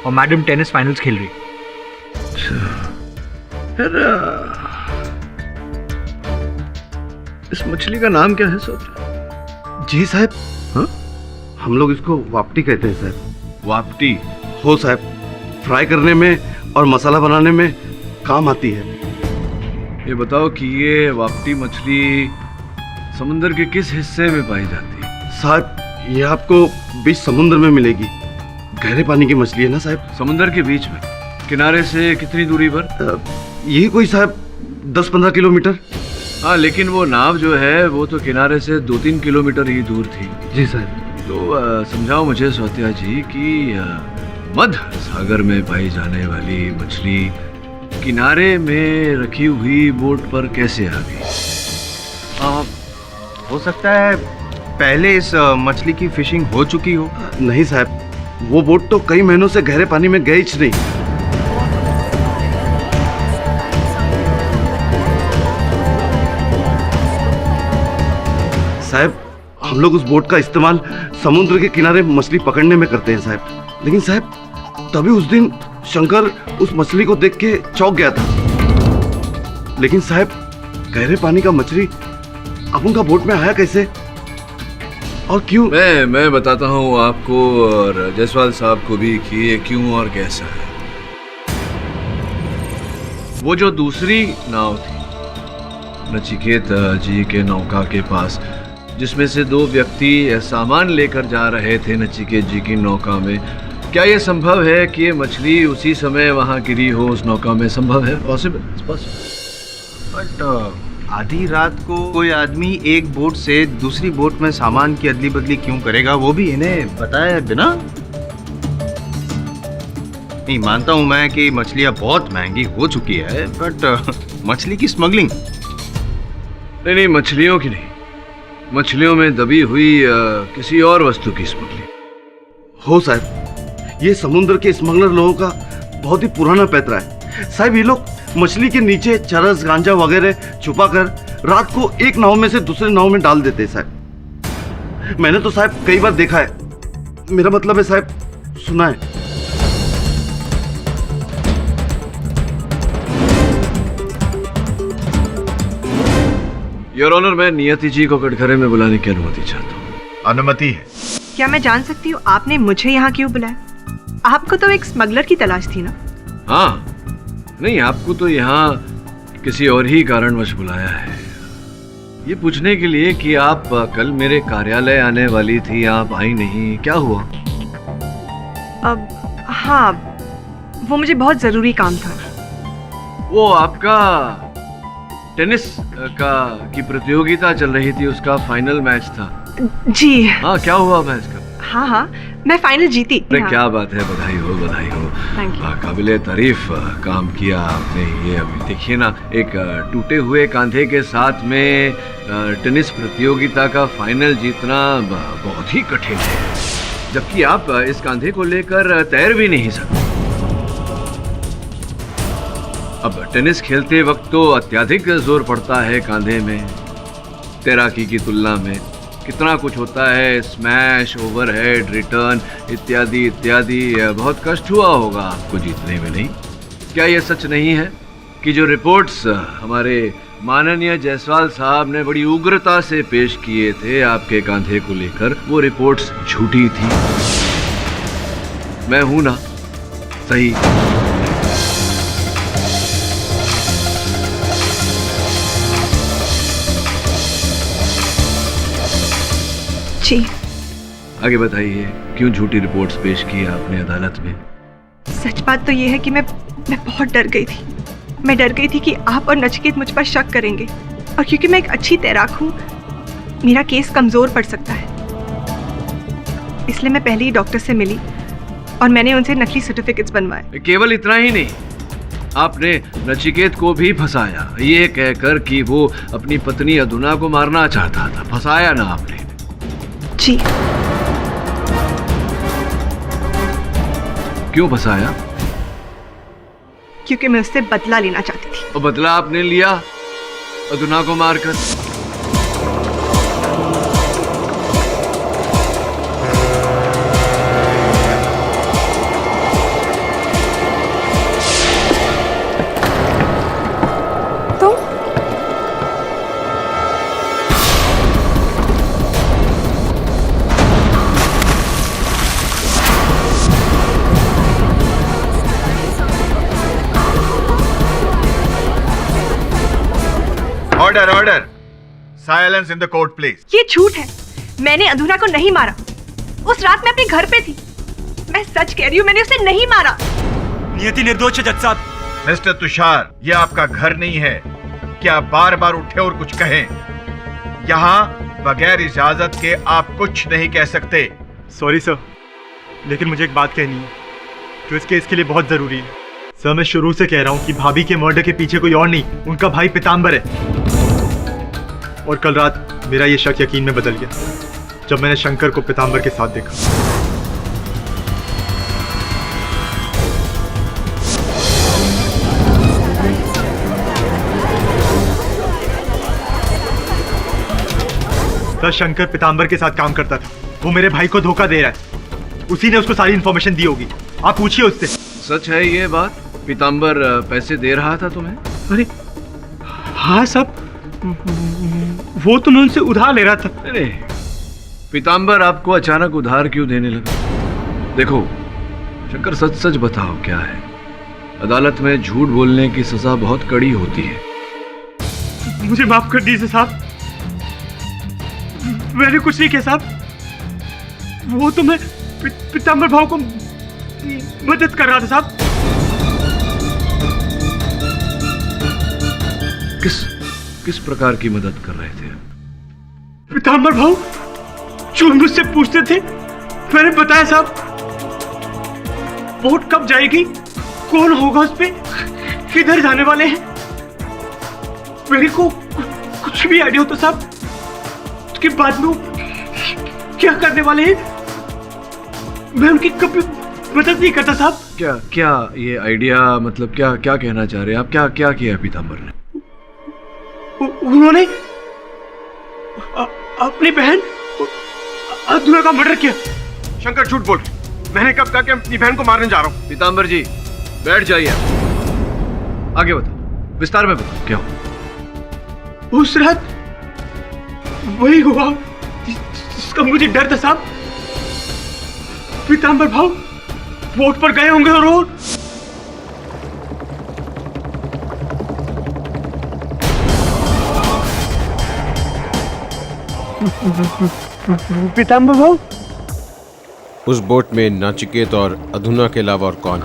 Speaker 14: और मैडम टेनिस फाइनल्स खेल रही है।
Speaker 5: इस मछली का नाम क्या है सोच?
Speaker 7: जी साहब,
Speaker 5: हाँ?
Speaker 7: हम लोग इसको वापटी कहते हैं साहब।
Speaker 5: वापटी?
Speaker 7: हो साहब, फ्राई करने में और मसाला बनाने में काम आती है।
Speaker 5: ये बताओ कि ये वापटी मछली समुद्र के किस हिस्से में पाई जाती है?
Speaker 7: साहब, ये आपको बीच समुद्र में मिलेगी। गहरे पानी की मछली है ना साहब।
Speaker 5: समुद्र के बीच में? किनारे से कितनी दूरी पर?
Speaker 7: यही कोई साहब 10-15 किलोमीटर।
Speaker 5: हाँ, लेकिन वो नाव जो है वो तो किनारे से 2-3 किलोमीटर ही दूर थी।
Speaker 7: जी साहब।
Speaker 5: तो समझाओ मुझे सौत्या जी कि मध्य सागर में पाई जाने वाली मछली किनारे में रखी हुई बोट पर कैसे आ गई?
Speaker 4: हो सकता है पहले इस मछली की फिशिंग हो चुकी हो।
Speaker 7: नहीं साहब, वो बोट तो कई महीनों से गहरे पानी में गई ही नहीं। साहब, हम लोग उस बोट का इस्तेमाल समुद्र के किनारे मछली पकड़ने में करते हैं साहब। लेकिन साहब, तभी उस दिन शंकर उस मछली को देख के चौंक गया था। लेकिन साहब, गहरे पानी का मछली अब उनका बोट में आया कैसे और क्यों?
Speaker 5: मैं बताता हूँ आपको और जायसवाल साहब को भी कि ये क्यों और कैसा है। वो जो दूसरी नाव थी नचिकेत जी के नौका के पास, जिसमें से 2 व्यक्ति सामान लेकर जा रहे थे नचिकेत जी की नौका में, क्या यह संभव है कि ये मछली उसी समय वहां गिरी हो उस नौका में? संभव है, पॉसिबल।
Speaker 4: बट आधी रात को कोई आदमी एक बोट से दूसरी बोट में सामान की अदली बदली क्यों करेगा, वो भी इन्हें बताया बिना? नहीं, मानता हूं मैं कि मछलियां बहुत महंगी हो चुकी है, बट मछली की स्मगलिंग?
Speaker 5: नहीं, मछलियों की नहीं, मछलियों में दबी हुई किसी और वस्तु की स्मगलिंग।
Speaker 7: हो साहब, ये समुद्र के स्मगलर लोगों का बहुत ही पुराना पैतरा है साहब। ये लोग मछली के नीचे चरस, गांजा वगैरह छुपाकर रात को एक नाव में से दूसरे नाव में डाल देते हैं साहब। मैंने तो साहब कई बार देखा है, मेरा मतलब है साहब सुना है।
Speaker 5: योर ऑनर, मैं नियति जी को कटघरे में बुलाने की अनुमति चाहता हूँ।
Speaker 4: अनुमति है।
Speaker 3: क्या मैं जान सकती हूँ आपने मुझे यहाँ क्यों बुलाया? आपको तो एक स्मगलर की तलाश थी ना?
Speaker 5: हाँ, नहीं, आपको तो यहाँ किसी और ही कारणवश बुलाया है, ये पूछने के लिए कि आप कल मेरे कार्यालय आने वाली थी, आप आई नहीं, क्या हुआ?
Speaker 3: अब हाँ, वो मुझे बहुत जरूरी काम था।
Speaker 5: वो आपका टेनिस की प्रतियोगिता चल रही थी, उसका फाइनल मैच था।
Speaker 3: जी
Speaker 5: हाँ, क्या हुआ मैच का?
Speaker 3: हाँ हाँ, मैं फाइनल जीती।
Speaker 5: अरे
Speaker 3: हाँ।
Speaker 5: क्या बात है, बधाई हो, बधाई हो।
Speaker 3: Thank you।
Speaker 5: काबिले तारीफ काम किया आपने। ये अभी देखिए ना, एक टूटे हुए कांधे के साथ में टेनिस प्रतियोगिता का फाइनल जीतना बहुत ही कठिन है, जबकि आप इस कांधे को लेकर तैर भी नहीं सकते। अब टेनिस खेलते वक्त तो अत्यधिक जोर पड़ता है कांधे में, तैराकी की तुलना में कितना कुछ होता है, स्मैश, ओवरहेड, रिटर्न इत्यादि इत्यादि। बहुत कष्ट हुआ होगा आपको जीतने में, नहीं? क्या यह सच नहीं है कि जो रिपोर्ट्स हमारे माननीय जायसवाल साहब ने बड़ी उग्रता से पेश किए थे आपके कांधे को लेकर, वो रिपोर्ट्स झूठी थी? मैं हूं ना सही?
Speaker 3: जी।
Speaker 5: आगे बताइए, क्यों झूठी रिपोर्ट्स पेश की आपने अदालत में?
Speaker 3: सच बात तो ये है कि मैं बहुत डर गई थी। मैं डर गई थी कि आप और नचिकेत मुझ पर शक करेंगे, और क्योंकि मैं एक अच्छी तैराक हूँ, मेरा केस कमजोर पड़ सकता है। इसलिए मैं पहले ही डॉक्टर से मिली और मैंने उनसे नकली सर्टिफिकेट्स बनवाए।
Speaker 5: केवल इतना ही नहीं, आपने नचिकेत को भी फंसाया, ये कहकर कि वो अपनी पत्नी अधुना को मारना चाहता था। फंसाया ना आपने?
Speaker 3: जी।
Speaker 5: क्यों फंसाया?
Speaker 3: क्योंकि मैं उससे बदला लेना चाहती थी।
Speaker 5: और बदला आपने लिया अधुना को मारकर?
Speaker 4: Order order, silence in the court please.
Speaker 3: ये झूठ है, मैंने अधुना को नहीं मारा। उस रात मैं अपने घर पे थी। मैं सच कह रही हूँ, मैंने उसे नहीं मारा।
Speaker 8: नियति निर्दोष है जज साहब।
Speaker 4: मिस्टर तुषार, ये आपका घर नहीं है क्या बार बार उठे और कुछ कहें? यहाँ बगैर इजाजत के आप कुछ नहीं कह सकते।
Speaker 8: सॉरी सर, लेकिन मुझे एक बात कहनी है जो इस केस के लिए बहुत जरूरी है। सर, मैं शुरू से कह रहा हूँ कि भाभी के मर्डर के पीछे कोई और नहीं, उनका भाई पीतांबर है। और कल रात मेरा ये शक यकीन में बदल गया जब मैंने शंकर को पीतांबर के साथ देखा। सर, शंकर पीतांबर के साथ काम करता था। वो मेरे भाई को धोखा दे रहा है। उसी ने उसको सारी इंफॉर्मेशन दी होगी। आप पूछिए उससे।
Speaker 5: सच है ये बात? पीतांबर पैसे दे रहा था तुम्हें?
Speaker 8: अरे हाँ साहब, वो तो मैं उनसे उधार ले रहा था।
Speaker 5: अरे पीतांबर आपको अचानक उधार क्यों देने लगा? देखो शंकर, सच सच बताओ क्या है? अदालत में झूठ बोलने की सजा बहुत कड़ी होती है।
Speaker 8: मुझे माफ कर दीजिए साहब, मैंने कुछ नहीं किया साहब। वो तो मैं पीतांबर भाव को मदद कर रहा था साहब।
Speaker 5: किस प्रकार की मदद कर रहे थे?
Speaker 8: पीतांबर भाव जो मुझसे पूछते थे मैंने बताया साहब। वोट कब जाएगी, कौन होगा उस पे, किधर जाने वाले हैं, मेरे को कुछ भी आइडिया होता साहब। उसके बाद में क्या करने वाले हैं मैं उनकी कभी मदद नहीं करता साहब।
Speaker 5: क्या ये आइडिया, मतलब क्या कहना चाह रहे हैं आप? क्या किया पीतांबर ने?
Speaker 8: उन्होंने अपनी बहन अधुना का मर्डर किया।
Speaker 13: शंकर झूठ बोल, मैंने कब कहा कि अपनी बहन को मारने जा रहा हूं?
Speaker 5: पीतांबर जी बैठ जाइए, आगे बताओ, विस्तार में बताओ क्या हुआ।
Speaker 8: उस रात वही हुआ जिसका मुझे डर था साहब। पीतांबर भाव बोट पर गए होंगे और
Speaker 12: पीतांबर भाव,
Speaker 2: उस बोट में नाचिकेत और अधुना के अलावा और कौन?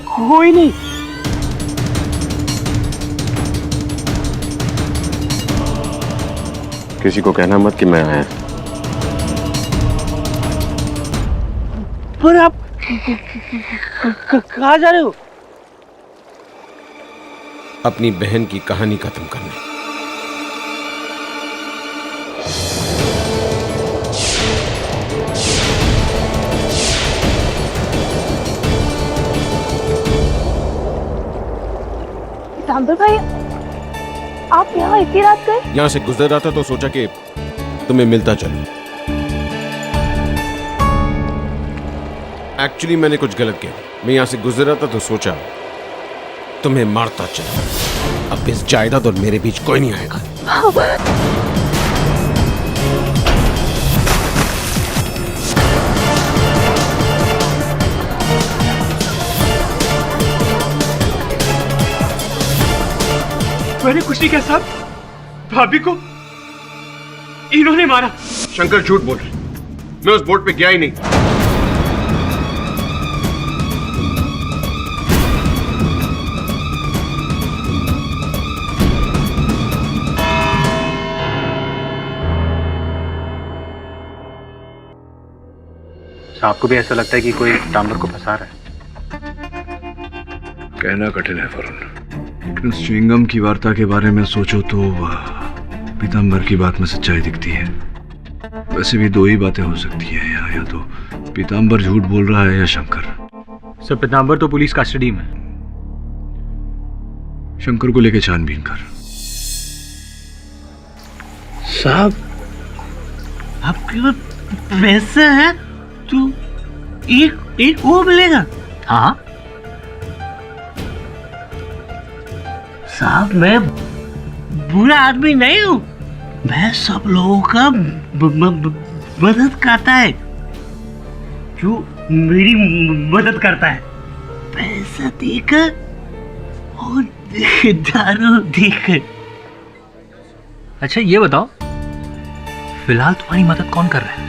Speaker 12: कोई नहीं।
Speaker 6: किसी को कहना मत कि मैं आया।
Speaker 12: पर आप कहाँ जा रहे हो?
Speaker 2: अपनी बहन की कहानी खत्म करने।
Speaker 1: पीतांबर भाई, आप यहाँ इतनी रात गए?
Speaker 2: यहां से गुजर रहा था तो सोचा कि तुम्हें मिलता चलूं। एक्चुअली मैंने कुछ गलत किया। मैं यहां से गुजर रहा था तो सोचा तुम्हें मारता चलूं। अब इस जायदाद और मेरे बीच कोई नहीं आएगा।
Speaker 8: मैंने कुछ नहीं किया साहब, भाभी को इन्होंने मारा।
Speaker 13: शंकर झूठ बोल रहे, मैं उस बोट पे गया ही नहीं।
Speaker 12: आपको भी ऐसा लगता है कि कोई पीतांबर को फंसा रहा है?
Speaker 5: कहना कठिन है वरुण, लेकिन उस च्युइंगम की वार्ता के बारे में सोचो तो पीतांबर की बात में सच्चाई दिखती है। वैसे भी दो ही बातें हो सकती है, या तो पीतांबर झूठ बोल रहा है या शंकर।
Speaker 14: सर, पीतांबर तो पुलिस कस्टडी में।
Speaker 5: शंकर को लेके छानबीन कर।
Speaker 12: साहब, आपके पास पैसा है तो एक वो मिलेगा।
Speaker 14: हाँ
Speaker 12: साहब, मैं बुरा आदमी नहीं हूँ। मैं सब लोगों का मदद करता है जो मेरी मदद करता है। पैसा देकर और दारू देकर।
Speaker 14: अच्छा ये बताओ, फिलहाल तुम्हारी मदद कौन कर रहा है?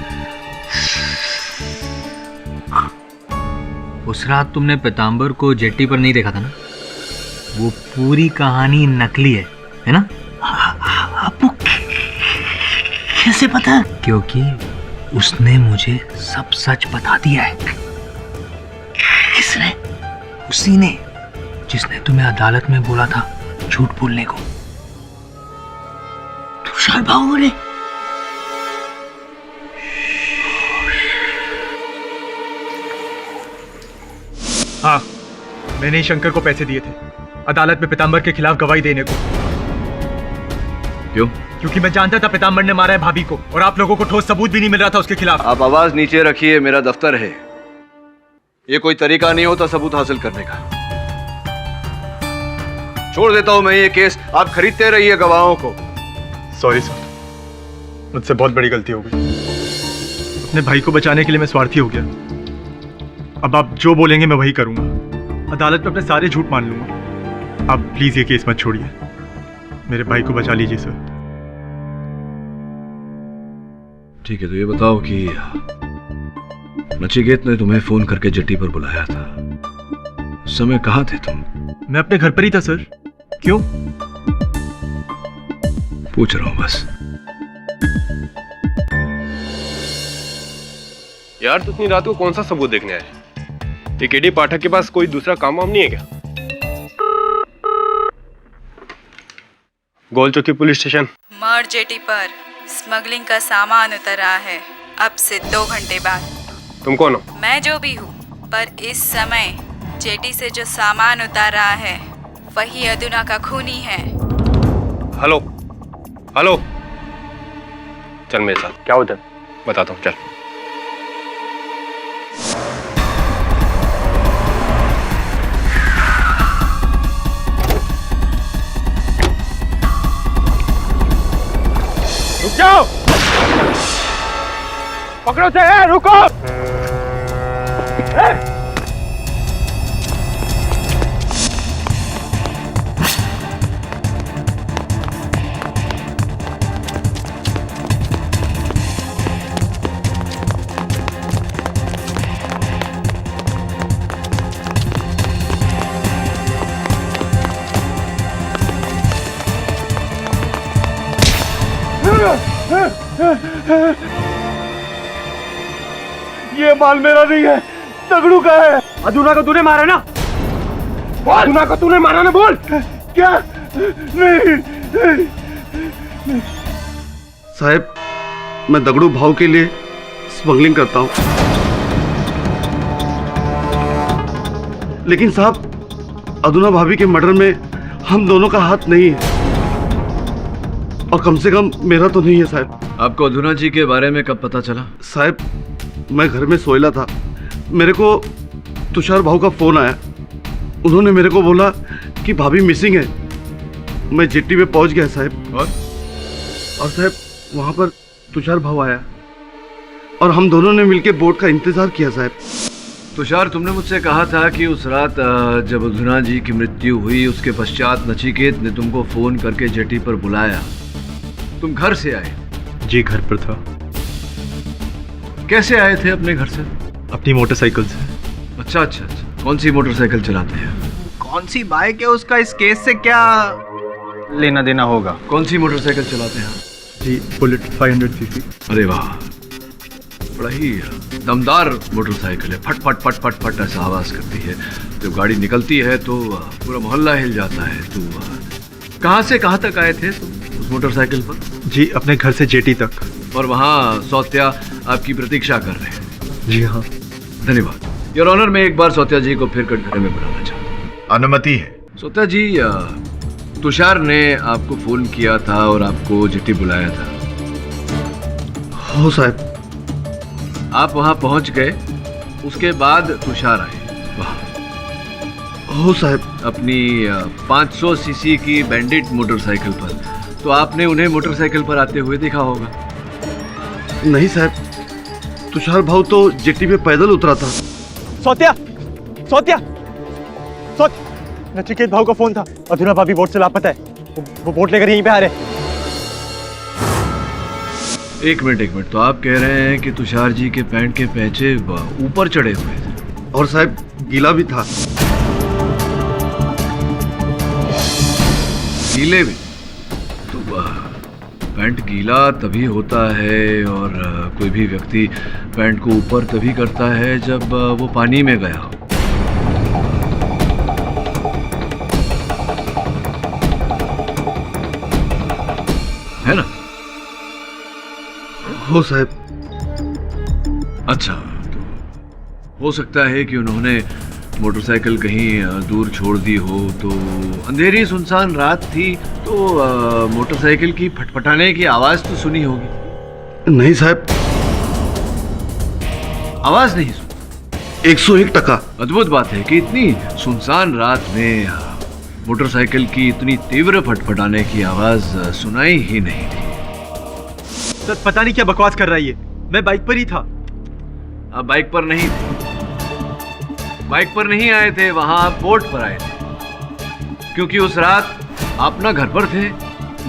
Speaker 14: उस रात तुमने पीतांबर को जेट्टी पर नहीं देखा था ना? वो पूरी कहानी नकली है ना?
Speaker 12: आपको कैसे पता?
Speaker 14: क्योंकि उसने मुझे सब सच बता दिया है।
Speaker 12: किसने?
Speaker 14: उसी ने जिसने तुम्हें अदालत में बोला था झूठ बोलने को।
Speaker 12: तुषार बाबू ने?
Speaker 8: हाँ, मैंने ही शंकर को पैसे दिए थे अदालत में पीतांबर के खिलाफ गवाही देने को।
Speaker 5: क्यों?
Speaker 8: क्योंकि मैं जानता था पीतांबर ने मारा है भाभी को, और आप लोगों को ठोस सबूत भी नहीं मिल रहा था उसके खिलाफ।
Speaker 5: आप आवाज नीचे रखिए, मेरा दफ्तर है। ये कोई तरीका नहीं होता सबूत हासिल करने का। छोड़ देता हूं मैं ये केस, आप खरीदते रहिए गवाहों को।
Speaker 8: सॉरी सर, मुझसे बहुत बड़ी गलती हो गई। अपने भाई को बचाने के लिए मैं स्वार्थी हो गया। अब आप जो बोलेंगे मैं वही करूंगा। अदालत में अपने सारे झूठ मान लूंगा। आप प्लीज ये केस मत छोड़िए, मेरे भाई को बचा लीजिए सर।
Speaker 5: ठीक है, तो ये बताओ कि नचिकेत ने तुम्हें फोन करके जेट्टी पर बुलाया था, उस समय कहाँ थे तुम?
Speaker 8: मैं अपने घर पर ही था सर। क्यों?
Speaker 5: पूछ रहा हूं बस।
Speaker 13: यार, तू इतनी रात को कौन सा सबूत देखने आया? ये केडी पाठक के पास कोई दूसरा काम वाम नहीं है क्या? गोल चौकी पुलिस स्टेशन।
Speaker 15: मर जेटी पर स्मगलिंग का सामान उतर रहा है अब से 2 घंटे बाद।
Speaker 13: तुम कौन हो?
Speaker 15: मैं जो भी हूँ, पर इस समय जेटी से जो सामान उतार रहा है वही अदुना का खूनी है।
Speaker 13: हेलो हेलो, चल मेरे साथ।
Speaker 12: क्या उधर?
Speaker 13: बताता हूँ, चल।
Speaker 8: जाओ, पकड़ो से, रुको। ये माल मेरा नहीं है, दगड़ू का है। अदुना को तूने मारा ना? अदुना को तूने मारा ना? बोल। क्या? नहीं।
Speaker 7: साहब, मैं दगड़ू भाव के लिए स्मगलिंग करता हूं, लेकिन साहब अदुना भाभी के मर्डर में हम दोनों का हाथ नहीं है, और कम से कम मेरा तो नहीं है साहब।
Speaker 5: आपको अधुना जी के बारे में कब पता चला?
Speaker 7: साहब, मैं घर में सोया था, मेरे को तुषार भाव का फोन आया। उन्होंने मेरे को बोला कि भाभी मिसिंग है। मैं जेट्टी पे पहुंच गया साहब, और साहब वहां पर तुषार भाव आया और हम दोनों ने मिलकर बोट का इंतजार किया साहब।
Speaker 5: तुषार, तुमने मुझसे कहा था कि उस रात जब अधुना जी की मृत्यु हुई उसके पश्चात नचिकेत ने तुमको फोन करके जेटी पर बुलाया। तुम घर से आए?
Speaker 8: जी, घर पर था।
Speaker 5: कैसे आए थे अपने घर से?
Speaker 8: अपनी मोटरसाइकिल से।
Speaker 5: अच्छा अच्छा अच्छा, कौन सी मोटरसाइकिल चलाते हैं?
Speaker 4: कौन सी बाइक है, उसका इस केस से क्या लेना देना होगा?
Speaker 5: कौन सी मोटरसाइकिल चलाते हैं?
Speaker 8: जी, बुलेट 500 सीसी।
Speaker 5: अरे वाह, बड़ा ही दमदार मोटरसाइकिल है। फट फट फट फट फट ऐसा आवाज करती है। जब गाड़ी निकलती है तो पूरा मोहल्ला हिल जाता है। तो कहाँ से कहाँ तक आए थे उस मोटरसाइकिल पर?
Speaker 8: जी, अपने घर से जेटी तक।
Speaker 5: और वहाँ सौत्या आपकी प्रतीक्षा कर रहे हैं?
Speaker 8: जी हाँ।
Speaker 5: धन्यवाद योर ऑनर। मैं एक बार सौत्या जी को फिर कटघरे में बुलाना चाहता हूँ।
Speaker 4: अनुमति है।
Speaker 5: सौत्या जी, तुषार ने आपको फोन किया था और आपको जेटी बुलाया था।
Speaker 7: हो साहब।
Speaker 5: आप वहां पहुंच गए, उसके बाद तुषार आए वहां।
Speaker 7: हो साहब।
Speaker 5: अपनी 500 सीसी की बैंडिट मोटरसाइकिल पर। तो आपने उन्हें मोटरसाइकिल पर आते हुए देखा होगा?
Speaker 7: नहीं साहब, तुषार भाव तो जेटी पे पैदल उतरा था।
Speaker 8: सौत्या, सौत्या, सौत्या, नचिकेत भाव का फोन था। अधुना भाभी बोट से लापता है। वो बोट लेकर यहीं पे आ रहे।
Speaker 5: एक मिनट। तो आप कह रहे हैं कि तुषार जी के पैंट के पैचे ऊपर चढ़े हुए थे?
Speaker 7: और साहब गीला भी था।
Speaker 5: गीले भी? तो पैंट गीला तभी होता है, और कोई भी व्यक्ति पैंट को ऊपर तभी करता है जब वो पानी में गया हो। है ना?
Speaker 7: हो साहब।
Speaker 5: अच्छा, तो हो सकता है कि उन्होंने मोटरसाइकिल कहीं दूर छोड़ दी हो। तो अंधेरी सुनसान रात थी, तो मोटरसाइकिल की फटफटाने की आवाज तो सुनी होगी?
Speaker 7: नहीं साहब,
Speaker 5: आवाज नहीं सुनी?
Speaker 7: 101%।
Speaker 5: अद्भुत बात है कि इतनी सुनसान रात में मोटरसाइकिल की इतनी तीव्र फटफटाने की आवाज सुनाई ही नहीं थी।
Speaker 8: सर, पता नहीं क्या बकवास कर रहा है ये। मैं बाइक पर ही था।
Speaker 5: आप बाइक पर नहीं थे? बाइक पर नहीं आए थे, वहां आप बोट पर आए थे, क्योंकि उस रात आप न घर पर थे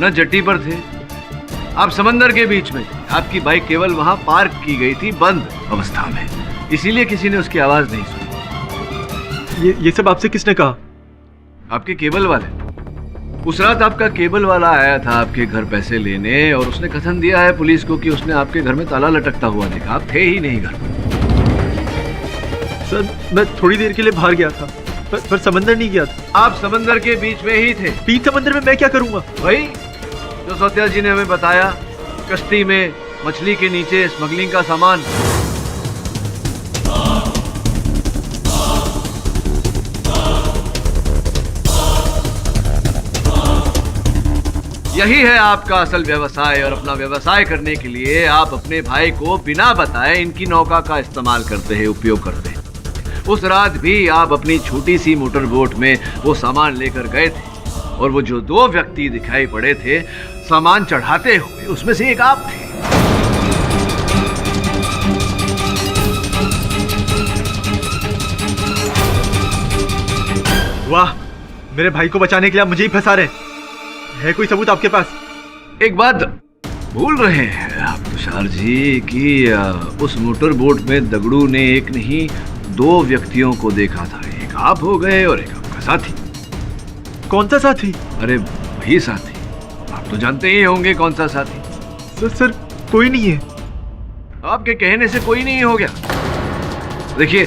Speaker 5: न जेटी पर थे। आप समंदर के बीच में थे। आपकी बाइक केवल वहां पार्क की गई थी, बंद अवस्था में, इसीलिए किसी ने उसकी आवाज नहीं सुनी।
Speaker 8: ये सब आपसे किसने कहा?
Speaker 5: आपके केबल वाले। उस रात आपका केबल वाला आया था आपके घर पैसे लेने, और उसने कथन दिया है पुलिस को कि उसने आपके घर में ताला लटकता हुआ देखा। आप थे ही नहीं घर पर।
Speaker 8: सर, मैं थोड़ी देर के लिए बाहर गया था, पर समंदर नहीं गया था।
Speaker 5: आप समंदर के बीच में ही थे।
Speaker 8: बीच समंदर में मैं क्या करूंगा?
Speaker 5: वही जो सौत्या जी ने हमें बताया, कश्ती में मछली के नीचे स्मगलिंग का सामान। यही है आपका असल व्यवसाय, और अपना व्यवसाय करने के लिए आप अपने भाई को बिना बताए इनकी नौका का इस्तेमाल करते हैं, उपयोग करते हैं। उस रात भी आप अपनी छोटी सी मोटर बोट में वो सामान लेकर गए थे, और वो जो 2 व्यक्ति दिखाई पड़े थे, सामान चढ़ाते हुए उसमें से एक आप थे।
Speaker 11: वाह, मेरे भाई को बचाने के लिए आप मुझे ही फंसा रहे हैं। है कोई सबूत आपके पास?
Speaker 5: एक बात भूल रहे हैं आप तुषार जी कि उस मोटर बोट में दगड़ू ने एक नहीं 2 व्यक्तियों को देखा था। एक आप हो गए और एक आपका साथी।
Speaker 11: कौन सा साथी?
Speaker 5: अरे वही साथी, आप तो जानते ही होंगे कौन सा साथी।
Speaker 11: सर कोई नहीं है।
Speaker 5: आपके कहने से कोई नहीं हो गया। देखिए,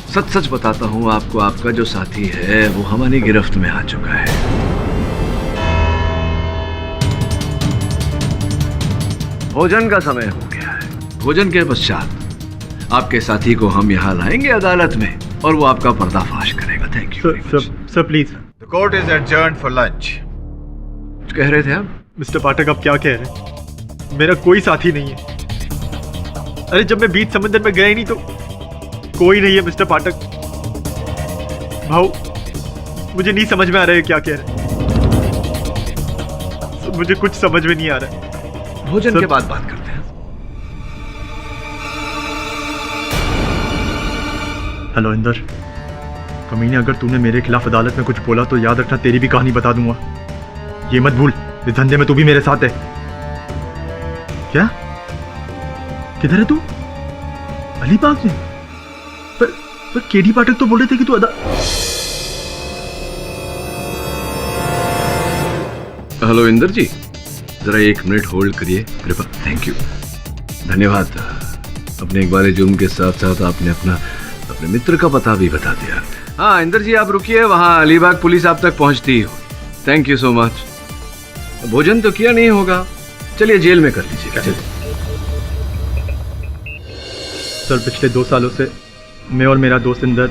Speaker 5: सच सच बताता हूं आपको, आपका जो साथी है वो हमारी गिरफ्त में आ चुका है। भोजन का समय हो गया है। भोजन के पश्चात आपके साथी को हम यहाँ लाएंगे अदालत में और वो आपका पर्दाफाश करेगा। Thank you.
Speaker 11: Sir please.
Speaker 4: The court is adjourned for lunch.
Speaker 5: कुछ कह रहे थे आप?
Speaker 11: मिस्टर पाठक, आप क्या कह रहे हैं? मेरा कोई साथी नहीं है। अरे जब मैं बीच समंदर में गया ही नहीं तो कोई नहीं है मिस्टर पाठक। भाऊ, मुझे नहीं समझ में आ रहा है क्या कह रहे हैं। मुझे कुछ समझ में नहीं आ रहा है।
Speaker 5: भोजन के बाद बात करते हैं।
Speaker 11: हेलो इंदर, कमीने, अगर तूने मेरे खिलाफ अदालत में कुछ बोला तो याद रखना तेरी भी कहानी बता दूंगा। ये मत भूल, इस धंधे में तू भी मेरे साथ है। क्या? किधर है तू? अलीबाग में? पर केडी पाठक तो बोल रहे थे कि तू
Speaker 5: हेलो इंदर जी, जरा 1 मिनट होल्ड करिए कृपा। थैंक यू, धन्यवाद। अपने इकबाल जुर्म के साथ साथ आपने अपने मित्र का पता भी बता दिया। हाँ इंदर जी, आप रुकिए, वहाँ अलीबाग पुलिस आप तक पहुँचती हो। Thank you so much. भोजन तो किया नहीं होगा, चलिए जेल में कर लीजिएगा। चलिए।
Speaker 11: सर, पिछले 2 सालों से मैं और मेरा दोस्त इंदर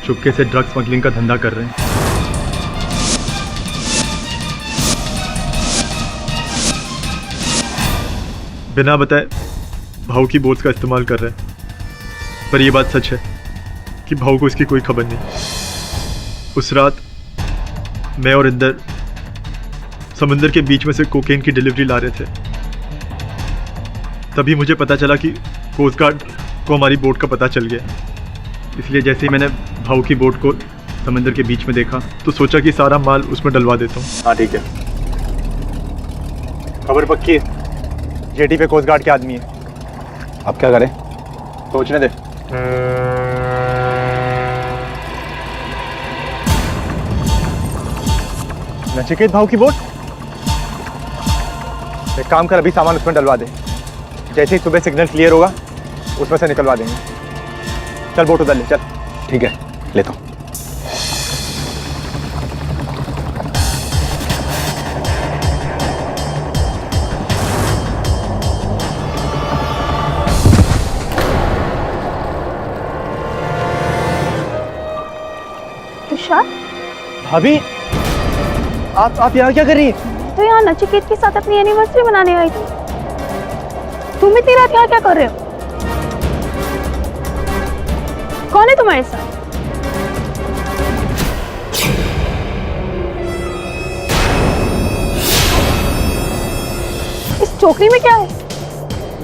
Speaker 11: चुपके से ड्रग स्मगलिंग का धंधा कर रहे हैं। बिना बताए भाऊ की बोट्स का इस्तेमाल कर रहे हैं। पर यह बात सच है कि भाऊ को इसकी कोई खबर नहीं। उस रात मैं और इंदर समुंदर के बीच में से कोकेन की डिलीवरी ला रहे थे। तभी मुझे पता चला कि कोस्ट गार्ड को हमारी बोट का पता चल गया। इसलिए जैसे ही मैंने भाऊ की बोट को समंदर के बीच में देखा तो सोचा कि सारा माल उसमें डलवा देता हूँ। हाँ ठीक है, खबर पक्की है। जेटी पे कोस्ट गार्ड के आदमी है। अब क्या करें? सोचने दे। नचिकेत भाऊ की बोट? एक काम कर, अभी सामान उसमें डलवा दे। जैसे ही सुबह सिग्नल क्लियर होगा उसमें से निकलवा देंगे। चल बोट उधर ले चल। ठीक है, लेता हूँ।
Speaker 1: तुषार,
Speaker 11: भाभी, आप यहाँ क्या कर रही हैं?
Speaker 1: तो यहाँ नचिकेत के साथ अपनी एनिवर्सरी मनाने आई थी। तुम इतनी रात यहाँ क्या कर रहे हो? कौन है तुम्हारे साथ? इस टोकरी में क्या है?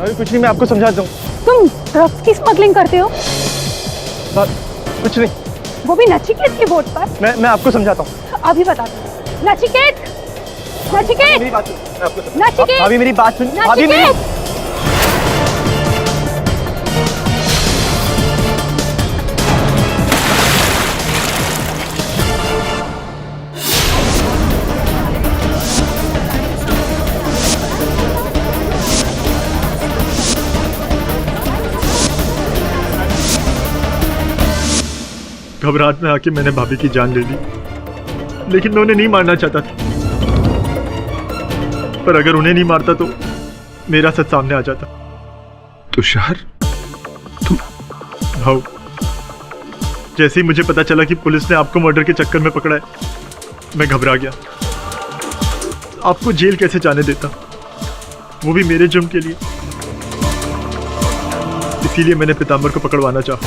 Speaker 11: अभी कुछ नहीं, मैं आपको समझाता हूँ।
Speaker 1: तुम ड्रग्स की स्मगलिंग करते हो?
Speaker 11: कुछ नहीं।
Speaker 1: वो भी नचिकेत की बोट पर?
Speaker 11: मैं आपको समझाता हूँ।
Speaker 1: अभी बताता हूँ। नचिकेत, नचिकेत,
Speaker 11: मेरी बात सुन। मैं आपको
Speaker 1: नचिकेत,
Speaker 11: भाभी मेरी बात सुन। भाभी मेरी घबराहट में आके मैंने भाभी की जान ले ली, लेकिन मैं उन्हें नहीं मारना चाहता था। पर अगर उन्हें नहीं मारता तो मेरा सच सामने आ जाता।
Speaker 13: तुषार, तुम?
Speaker 11: भाऊ, जैसे ही मुझे पता चला कि पुलिस ने आपको मर्डर के चक्कर में पकड़ा है, मैं घबरा गया। आपको जेल कैसे जाने देता, वो भी मेरे जुर्म के लिए। इसीलिए मैंने पीताम्बर को पकड़वाना चाहा।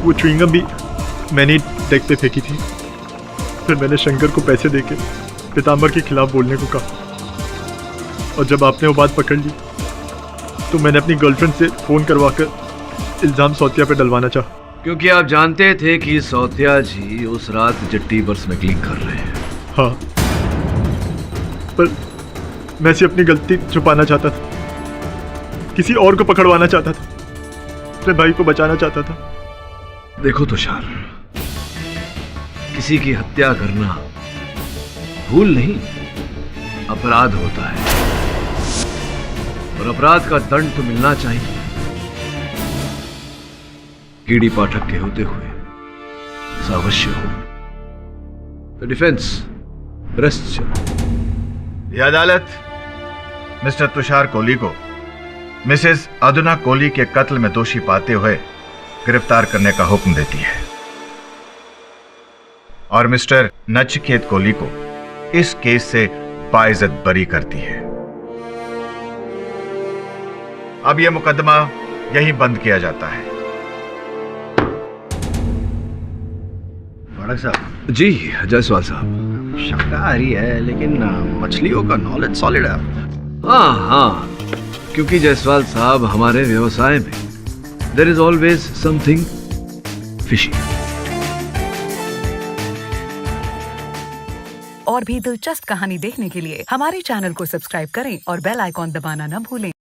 Speaker 11: वो च्युइंगम भी मैंने डेक पे फेंकी थी। फिर मैंने शंकर को पैसे देके पीताम्बर के खिलाफ बोलने को कहा।
Speaker 8: और जब आपने वो बात पकड़ ली तो मैंने अपनी गर्लफ्रेंड से फ़ोन करवाकर इल्ज़ाम सौतिया पे डलवाना चाहा।
Speaker 5: क्योंकि आप जानते थे कि सौतिया जी उस रात जट्टी पर स्मगलिंग कर रहे हैं।
Speaker 8: हाँ, पर मैं से अपनी गलती छुपाना चाहता था, किसी और को पकड़वाना चाहता था, अपने भाई को बचाना चाहता था।
Speaker 5: देखो तुषार, किसी की हत्या करना भूल नहीं, अपराध होता है और अपराध का दंड तो मिलना चाहिए। कीड़ी पाठक के होते हुए ऐसा अवश्य हो। तो डिफेंस रेस्ट चलो।
Speaker 4: यह अदालत मिस्टर तुषार कोहली को मिसेस अदुना कोहली के कत्ल में दोषी पाते हुए गिरफ्तार करने का हुक्म देती है और मिस्टर नचिकेत कोहली को इस केस से बाइज्जत बरी करती है। अब यह मुकदमा यहीं बंद किया जाता है।
Speaker 7: पाठक साहब
Speaker 5: जी जायसवाल साहब,
Speaker 7: शाकाहारी है लेकिन मछलियों का नॉलेज सॉलिड है।
Speaker 5: हाँ हाँ, क्योंकि जायसवाल साहब हमारे व्यवसाय में there is always something fishy.
Speaker 16: और भी दिलचस्प कहानी देखने के लिए हमारे चैनल को सब्सक्राइब करें और बेल आइकॉन दबाना न भूलें।